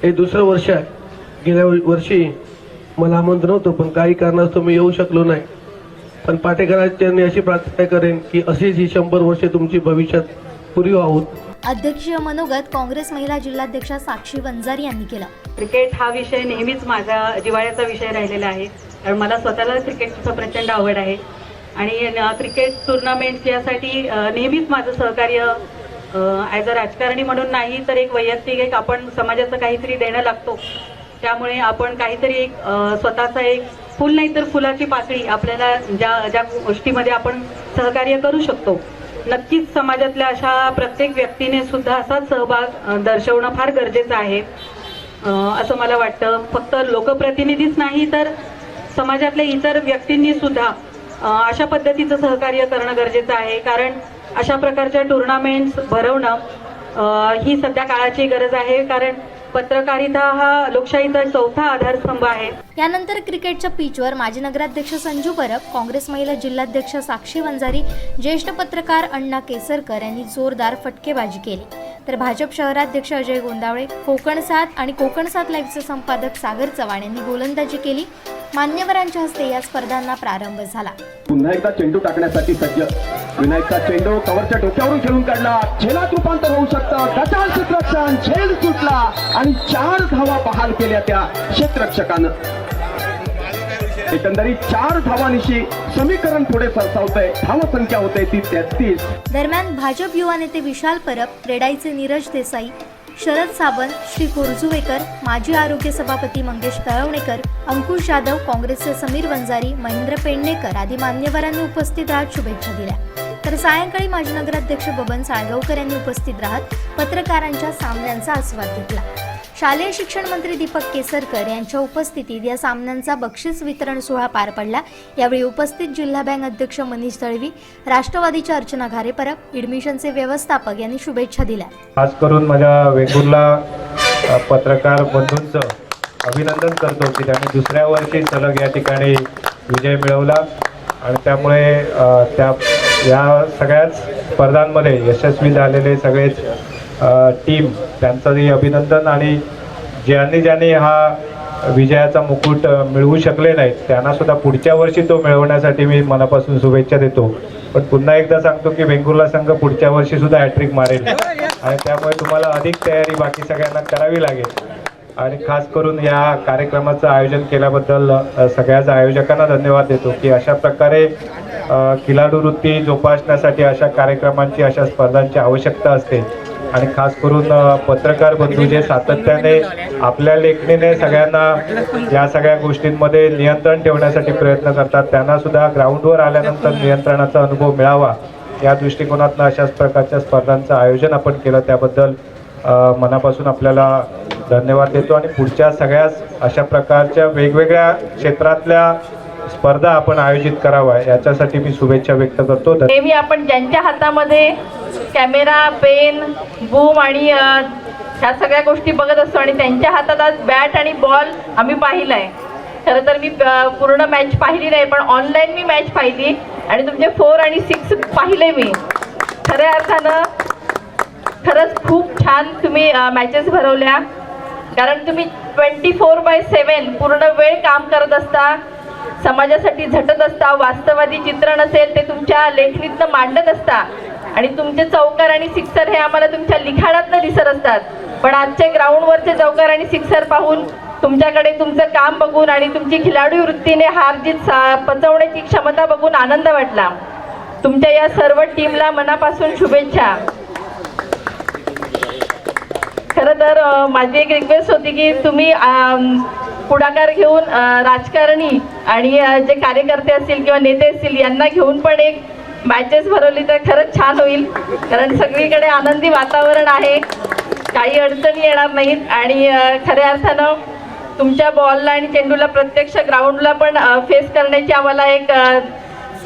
हे 2रं वर्ष आहे. गेल्या वर्षी मला आमंत्रण होतं पण काही कारणास्तव मी येऊ शकलो नाही. पण पाटेकरांनी अशी प्रार्थना करेन की अशीच ही 100 वर्षे तुमची भविष्यात पूर्वी आहोत. अध्यक्षीय मनोगत काँग्रेस महिला जिल्हाध्यक्षा साक्षी वंजारी यांनी केलं. क्रिकेट हा विषय नेहमीच माझा जिव्हाळ्याचा विषय राहिलेला आहे, कारण मला स्वतःला क्रिकेटची प्रचंड आवड आहे आणि क्रिकेट टुर्नामेंट्स यासाठी नेहमीच माझं सहकार्य ॲज अ राजकारणी म्हणून नाही तर एक वैयक्तिक एक आपण समाजाचं काहीतरी देणं लागतो, त्यामुळे आपण काहीतरी एक स्वतःचा एक फुल नाही तर फुलाची पाकळी आपल्याला ज्या गोष्टीमध्ये आपण सहकार्य करू शकतो, नक्कीच समाजातल्या अशा प्रत्येक व्यक्तीने सुद्धा असाच सहभाग दर्शवणं फार गरजेचं आहे असं मला वाटतं. फक्त लोकप्रतिनिधीच नाही तर समाजातल्या इतर व्यक्तींनी सुद्धा अशा पद्धतीचं सहकार्य करणं गरजेचं आहे, कारण अशा प्रकारच्या टुर्नामेंट्स भरवणं ही सध्या काळाची गरज आहे, कारण पत्रकारिता हा लोकशाहीचा चौथा आधारस्तंभ आहे. यानंतर क्रिकेटच्या पिचवर माजी नगराध्यक्ष संजू परब, काँग्रेस महिला जिल्हाध्यक्ष साक्षी वंजारी, ज्येष्ठ पत्रकार अण्णा केसरकर यांनी जोरदार फटकेबाजी केली, तर भाजप शहराध्यक्ष अजय गोंदावळे, कोकण 7 आणि कोकण 7 लाईव्हचे संपादक सागर चव्हाण यांनी गोलंदाजी केली. मान्यवरांच्या हस्ते या स्पर्धांना प्रारंभ झाला. पुन्हा एकदा चेंडू टाकण्यासाठी सज्ज विनायकचा चेंडू कव्हरच्या डोक्यावरून खेळून काढला. झेलात रूपांतर होऊ शकतं. गटार क्षेत्ररक्षण झेल सुटला आणि 4 धावा बहाल केल्या त्या क्षेत्ररक्षकानं. एकंदरीत 4 धावांनिशी समीकरण पुढे सरसावतंय. धावसंख्या होते ती 33. दरम्यान भाजप युवा नेते विशाल परब, क्रेडाईचे नीरज देसाई, शरद सावंत, श्री कोरजुवेकर, माजी आरोग्य सभापती मंगेश तळवणेकर, अंकुश जाधव, काँग्रेसचे समीर वंजारी, महेंद्र पेडणेकर आदी मान्यवरांनी उपस्थित राहत शुभेच्छा दिल्या. तर सायंकाळी माजी नगराध्यक्ष बबन साळगावकर यांनी उपस्थित राहत पत्रकारांच्या सामन्यांचा आस्वाद घेतला. शालेय शिक्षण मंत्री दीपक केसरकर यांच्या उपस्थितीत या सामन्यांचा बक्षीस वितरण सोहळा पार पडला. यावेळी उपस्थित जिल्हा बँक अध्यक्ष मनीष तळवी, राष्ट्रवादीच्या अर्चना घारेपरब, ॲडमिशनचे व्यवस्थापक यांनी शुभेच्छा दिल्या. खास करून माझ्या वेंगुर्ला पत्रकार बंधूंचं अभिनंदन करतो की त्यांनी दुसऱ्या वर्षी सलग या ठिकाणी विजय मिळवला आणि त्यामुळे या सगळ्याच स्पर्धांमध्ये यशस्वी झालेले सगळेच टीम त्यांचंही अभिनंदन आणि ज्यांनी हा विजयाचा मुकुट मिळवू शकले नाहीत त्यांना सुद्धा पुढच्या वर्षी तो मिळवण्यासाठी मी मनापासून शुभेच्छा देतो. पण पुन्हा एकदा सांगतो की वेंगुर्ला संघ पुढच्या वर्षी सुद्धा हॅट्रिक मारेल आणि त्यामुळे तुम्हाला अधिक तयारी बाकी सगळ्यांना करावी लागेल. आणि खास करून या कार्यक्रमाचं आयोजन केल्याबद्दल सगळ्याच आयोजकांना धन्यवाद देतो की अशा प्रकारे खिलाडू वृत्ती जोपासण्यासाठी अशा कार्यक्रमांची अशा स्पर्धांची आवश्यकता असते. आणि खास करून पत्रकार बंधू जे सातत्याने आपल्या लेखणीने सगळ्यांना या सगळ्या गोष्टींमध्ये नियंत्रण ठेवण्यासाठी प्रयत्न करतात, त्यांना सुद्धा ग्राउंडवर आल्यानंतर नियंत्रणाचा अनुभव मिळावा या दृष्टिकोनातून अशाच प्रकारच्या स्पर्धांचं आयोजन आपण केलं त्याबद्दल मनापासून आपल्याला धन्यवाद देतो. आणि पुढच्या सगळ्याच अशा प्रकारच्या वेगवेगळ्या क्षेत्रातल्या स्पर्धा आपण आयोजित करावा याच्यासाठी मी शुभेच्छा व्यक्त करतो. नेहमी आपण ज्यांच्या हातामध्ये कॅमेरा, पेन, बूम आणि ह्या सगळ्या गोष्टी बघत असतो आणि त्यांच्या हातात आज बॅट आणि बॉल आम्ही पाहिलाय. खरं तर मी पूर्ण मॅच पाहिली नाही, पण ऑनलाईन मी मॅच पाहिली आणि तुमचे 4 आणि 6 पाहिले मी. खऱ्या अर्थानं खरंच खूप छान तुम्ही मॅचेस भरवल्या, कारण तुम्ही 24/7 पूर्ण वेळ काम करत असता, समाजासाठी झटत असता, वास्तववादी चित्रण असेल ते तुमच्या लेखणीतनं मांडत असता आणि तुमचे चौकार आणि सिक्सर हे आम्हाला तुमच्या लिखाणातनं दिसत असतात. पण आजचे ग्राउंडवरचे चौकार आणि सिक्सर पाहून, तुमच्याकडे तुमचं काम बघून आणि तुमची खिलाडू वृत्तीने हार जीत पचवण्याची क्षमता बघून आनंद वाटला. तुमच्या या सर्व टीमला मनापासून शुभेच्छा. खरं तर माझी एक रिक्वेस्ट होती की तुम्ही पुढाकार घेऊन राजकारणी आणि जे कार्यकर्ते असतील किंवा नेते असतील यांना घेऊन पण एक मॅचेस भरवली तर खरंच छान होईल, कारण सगळीकडे आनंदी वातावरण आहे, काही अडचणी येणार नाहीत आणि खऱ्या अर्थानं तुमच्या बॉलला आणि चेंडूला प्रत्यक्ष ग्राउंडला पण फेस करण्याची आम्हाला एक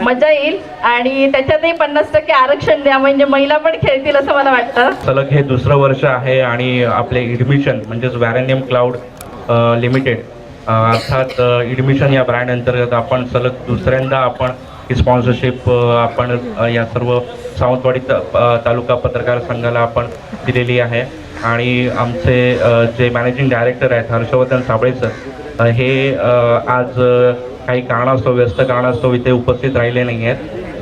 मजा येईल आणि त्याच्यातही 50% आरक्षण द्या म्हणजे महिला पण खेळतील असं मला वाटतं. सलग हे दुसरं वर्ष आहे आणि आपले ॲडमिशन म्हणजेच वॅरेनियम क्लाउड लिमिटेड अर्थात ॲडमिशन या ब्रँड अंतर्गत आपण सलग दुसऱ्यांदा आपण ही स्पॉन्सरशिप आपण या सर्व सावंतवाडी तालुका पत्रकार संघाला आपण दिलेली आहे. आणि आमचे जे मॅनेजिंग डायरेक्टर आहेत हर्षवर्धन साबळे सर हे आज काही कारणास्तव व्यस्त कारणास्तव इथे उपस्थित राहिले नाही आहेत,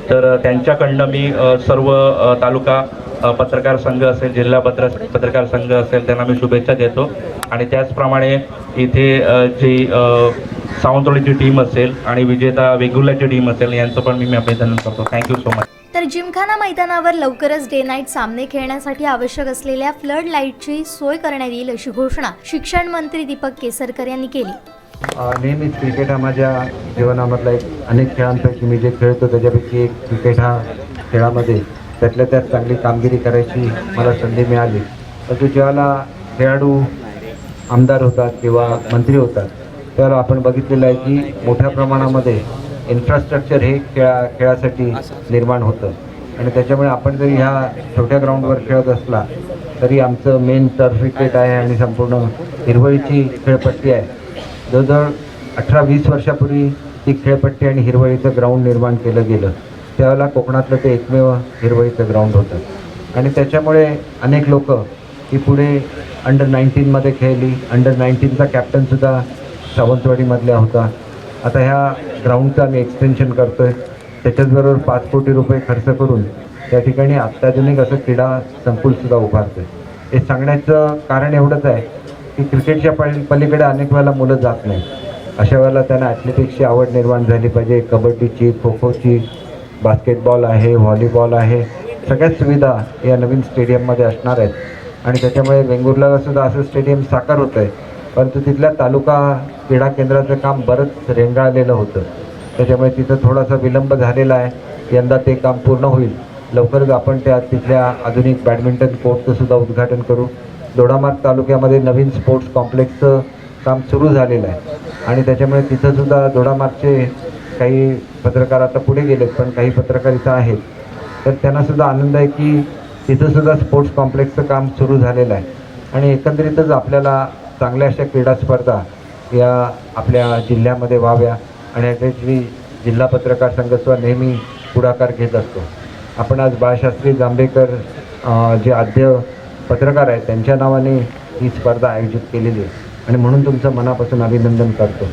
तर त्यांच्याकडनं मी सर्व तालुका पत्रकार संघ असेल, जिल्हा पत्रकार संघ असेल, त्यांना मी शुभेच्छा देतो. आणि त्याचप्रमाणे इथे जी सावंतवाडीची टीम असेल आणि विजेता वेंगुर्ल्याची टीम असेल, यांचं पण मी अभिनंदन करतो. Thank you so much. तर जिमखाना मैदानावर लवकरच डे नाईट सामने खेळण्यासाठी आवश्यक असलेल्या फ्लड लाईटची सोय करण्यात येईल अशी घोषणा शिक्षण मंत्री दीपक केसरकर यांनी केली. नेहमीच क्रिकेट हा माझ्या जीवनामधला एक अनेक खेळांपैकी मी जे खेळतो त्याच्यापैकी एक क्रिकेट हा खेळामध्ये त्यातल्या त्यात चांगली कामगिरी करायची मला संधी मिळाली. परंतु ज्यावेळेला खेळाडू आमदार होतात किंवा मंत्री होतात त्यावेळेला आपण बघितलेलं आहे की मोठ्या प्रमाणामध्ये इन्फ्रास्ट्रक्चर हे खेळासाठी निर्माण होतं. आणि त्याच्यामुळे आपण जरी ह्या छोट्या ग्राउंडवर खेळत असला तरी आमचं मेन टर्फ विकेट आहे आणि संपूर्ण हिरवळीची खेळपट्टी आहे. जवळजवळ 18-20 वर्षापूर्वी ती खेळपट्टी आणि हिरवळीचं ग्राउंड निर्माण केलं गेलं. त्यावेळेला कोकणातलं ते एकमेव हिरवळीचं ग्राउंड होतं. आणि त्याच्यामुळे अनेक लोक ही पुढे अंडर-19मध्ये खेळली. अंडर-19चा कॅप्टनसुद्धा सावंतवाडीमधल्या होता. आता ह्या ग्राउंडचं आम्ही एक्सटेन्शन करतो आहे. त्याच्याचबरोबर 5 कोटी रुपये खर्च करून त्या ठिकाणी अत्याधुनिक असं क्रीडा संकुलसुद्धा उभारतो आहे. हे सांगण्याचं कारण एवढंच आहे की क्रिकेटच्या पलीकडे अनेक वेळेला मुलं जात नाही. अशा वेळेला त्यांना ॲथलेटिक्सची आवड निर्माण झाली पाहिजे. कबड्डीची, खो खोची, बास्केटबॉल आहे, व्हॉलीबॉल आहे, सगळ्याच सुविधा या नवीन स्टेडियममध्ये असणार आहेत. आणि त्याच्यामुळे वेंगुर्ल्यालासुद्धा असं स्टेडियम साकार होतं आहे. परंतु तिथल्या तालुका क्रीडा केंद्राचं काम बरंच रेंगाळलेलं होतं. त्याच्यामुळे तिथं थोडासा विलंब झालेला आहे. यंदा ते काम पूर्ण होईल. लवकरच आपण तिथल्या आधुनिक बॅडमिंटन कोर्टचं सुद्धा उद्घाटन करू. दोडामार्ग तालुक्यामध्ये नवीन स्पोर्ट्स कॉम्प्लेक्सचं काम सुरू झालेलं आहे. आणि त्याच्यामुळे तिथंसुद्धा दोडामार्गचे काही पत्रकार आता पुढे गेलेत पण काही पत्रकार इथं आहेत. तर त्यांनासुद्धा आनंद आहे की तिथंसुद्धा स्पोर्ट्स कॉम्प्लेक्सचं काम सुरू झालेलं आहे. आणि एकंदरीतच आपल्याला चांगल्या अशा क्रीडा स्पर्धा या आपल्या जिल्ह्यामध्ये व्हाव्या आणि याच्याची जिल्हा पत्रकार संघ नेहमी पुढाकार घेत असतो. आपण आज बाळशास्त्री जांभेकर जे आद्य पत्रकार आहेत त्यांच्या नावाने ही स्पर्धा आयोजित केलेली आहे आणि म्हणून तुमचं मनापासून अभिनंदन करतो.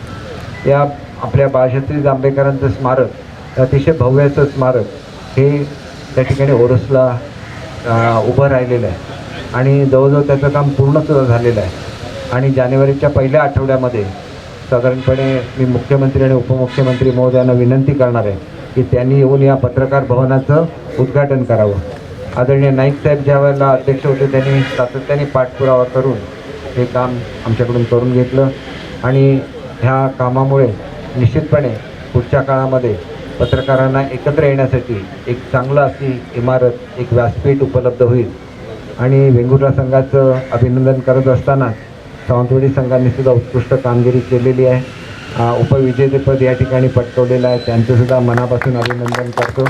या आपल्या बाळशास्त्री जांभेकरांचं स्मारक अतिशय भव्य असं स्मारक हे त्या ठिकाणी ओरोसला उभं राहिलेलं आहे आणि जवळजवळ त्याचं काम पूर्णसुद्धा झालेलं आहे. आणि जानेवारीच्या पहिल्या आठवड्यामध्ये साधारणपणे मी मुख्यमंत्री आणि उपमुख्यमंत्री महोदयांना विनंती करणार आहे की त्यांनी येऊन या पत्रकार भवनाचं उद्घाटन करावं. आदरणीय नाईक साहेब ज्या वेळेला अध्यक्ष होते त्यांनी सातत्याने पाठपुरावा करून हे काम आमच्याकडून करून घेतलं. आणि ह्या कामामुळे निश्चितपणे पुढच्या काळामध्ये पत्रकारांना एकत्र येण्यासाठी एक चांगलं अशी इमारत, एक व्यासपीठ उपलब्ध होईल. आणि वेंगुर्ला संघाचं अभिनंदन करत असताना सावंतवाडी संघाने सुद्धा उत्कृष्ट कामगिरी केलेली आहे. उपविजेतेपद या ठिकाणी पटकवलेलं आहे. त्यांचंसुद्धा मनापासून अभिनंदन करतो.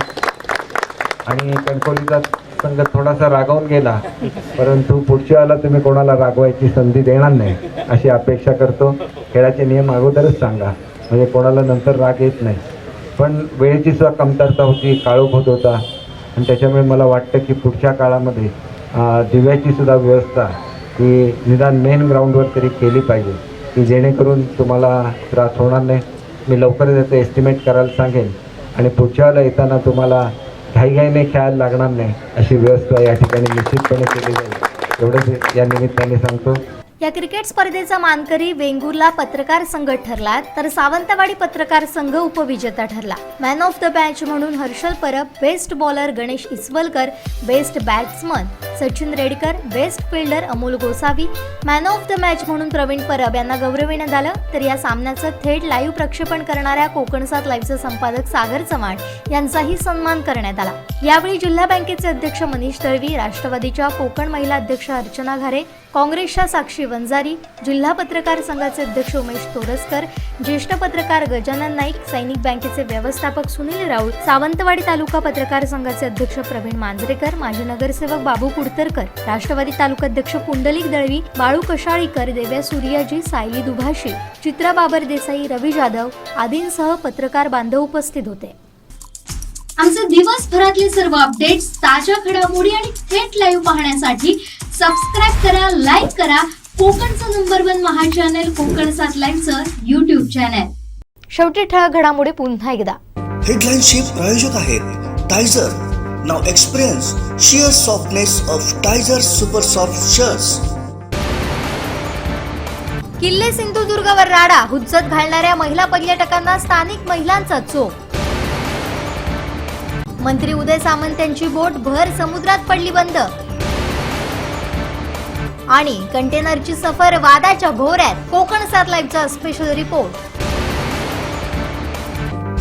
आणि कणकवलीचा संघ थोडासा रागावून गेला परंतु पुढच्या वेळेला तुम्ही कोणाला रागवायची संधी देणार नाही अशी अपेक्षा करतो. खेळाचे नियम अगोदरच सांगा म्हणजे कोणाला नंतर राग येत नाही. पण वेळेची सुद्धा कमतरता होती, काळोख होत होता आणि त्याच्यामुळे मला वाटतं की पुढच्या काळामध्ये दिव्याची सुद्धा व्यवस्था ही निदान मेन ग्राउंडवर तरी केली पाहिजे की जेणेकरून तुम्हाला त्रास होणार नाही. मी लवकरच याचं एस्टिमेट करायला सांगेन आणि पुढच्या वेळेला येताना तुम्हाला घाईघाईने खेळायला लागणार नाही अशी व्यवस्था या ठिकाणी निश्चितपणे केली जाईल एवढंच या निमित्ताने सांगतो. या क्रिकेट स्पर्धेचा मानकरी वेंगुर्ला पत्रकार संघ ठरला तर सावंतवाडी पत्रकार संघ उपविजेता ठरला. मॅन ऑफ द मॅच म्हणून Harshal Parab, best bowler Ganesh Iswalkar, best batsman Sachin Redkar, best fielder Amol Gosavi, man of the match म्हणून प्रवीण परब यांना गौरविण्यात आलं. तर या सामन्याचं थेट लाईव्ह प्रक्षेपण करणाऱ्या कोकण 7 लाईव्हचे संपादक सागर चव्हाण यांचाही सन्मान करण्यात आला. यावेळी जिल्हा बँकेचे अध्यक्ष मनीष दळवी, राष्ट्रवादीच्या कोकण महिला अध्यक्ष अर्चना घारे, काँग्रेसच्या साक्षी वंजारी, जिल्हा पत्रकार संघाचे अध्यक्ष उमेश तोरसकर, ज्येष्ठ पत्रकार गजानन नाईक, सैनिक बँकेचे व्यवस्थापक सुनील राऊळ, सावंतवाडी तालुका पत्रकार संघाचे अध्यक्ष प्रवीण मांजरेकर, माजी नगरसेवक बाबू कुडतरकर, राष्ट्रवादी तालुकाध्यक्ष पुंडलिक दळवी, बाळू कशाळीकर, देव्या सूर्याजी, सायली दुभाषी, चित्रा बाबर देसाई, रवी जाधव आदींसह पत्रकार बांधव उपस्थित होते. आमचे दिवसभरातले सर्व अपडेट्स, ताज्या घडामोडी आणि थेट लाईव्ह पाहण्यासाठी सबस्क्राईब करा, लाईक करा कोकणचं नंबर 1 महा चॅनल कोकण 7 लाईव्हचं YouTube चॅनल. शेवटी ठळक घडामोडी पुन्हा एकदा. हेडलाईन्सचे प्रायोजक आहेत टायझर, Now experience sheer softness of Tiger Super Soft Shirts. किल्ले सिंधुदुर्गवर राडा, हुज्जत घालणाऱ्या महिला पर्यटकांना स्थानिक महिलांचा चोप. मंत्री उदय सामंत यांची बोट भर समुद्रात पडली बंद. आणि कंटेनरची सफर वादाच्या भोवऱ्यात. कोकण 7 लाईव्हचा स्पेशल रिपोर्ट.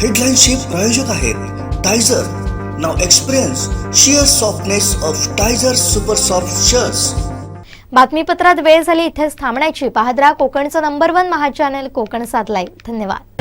हेडलाईनचे प्रायोजक आहेत टायझर. नाव experience sheer softness of Tiger Super Soft Shirts. बातमीपत्रात वेळ झाली इथेच थांबण्याची. पाहत राहा कोकणचं नंबर 1 महा चॅनल कोकण 7 लाईव्ह. धन्यवाद.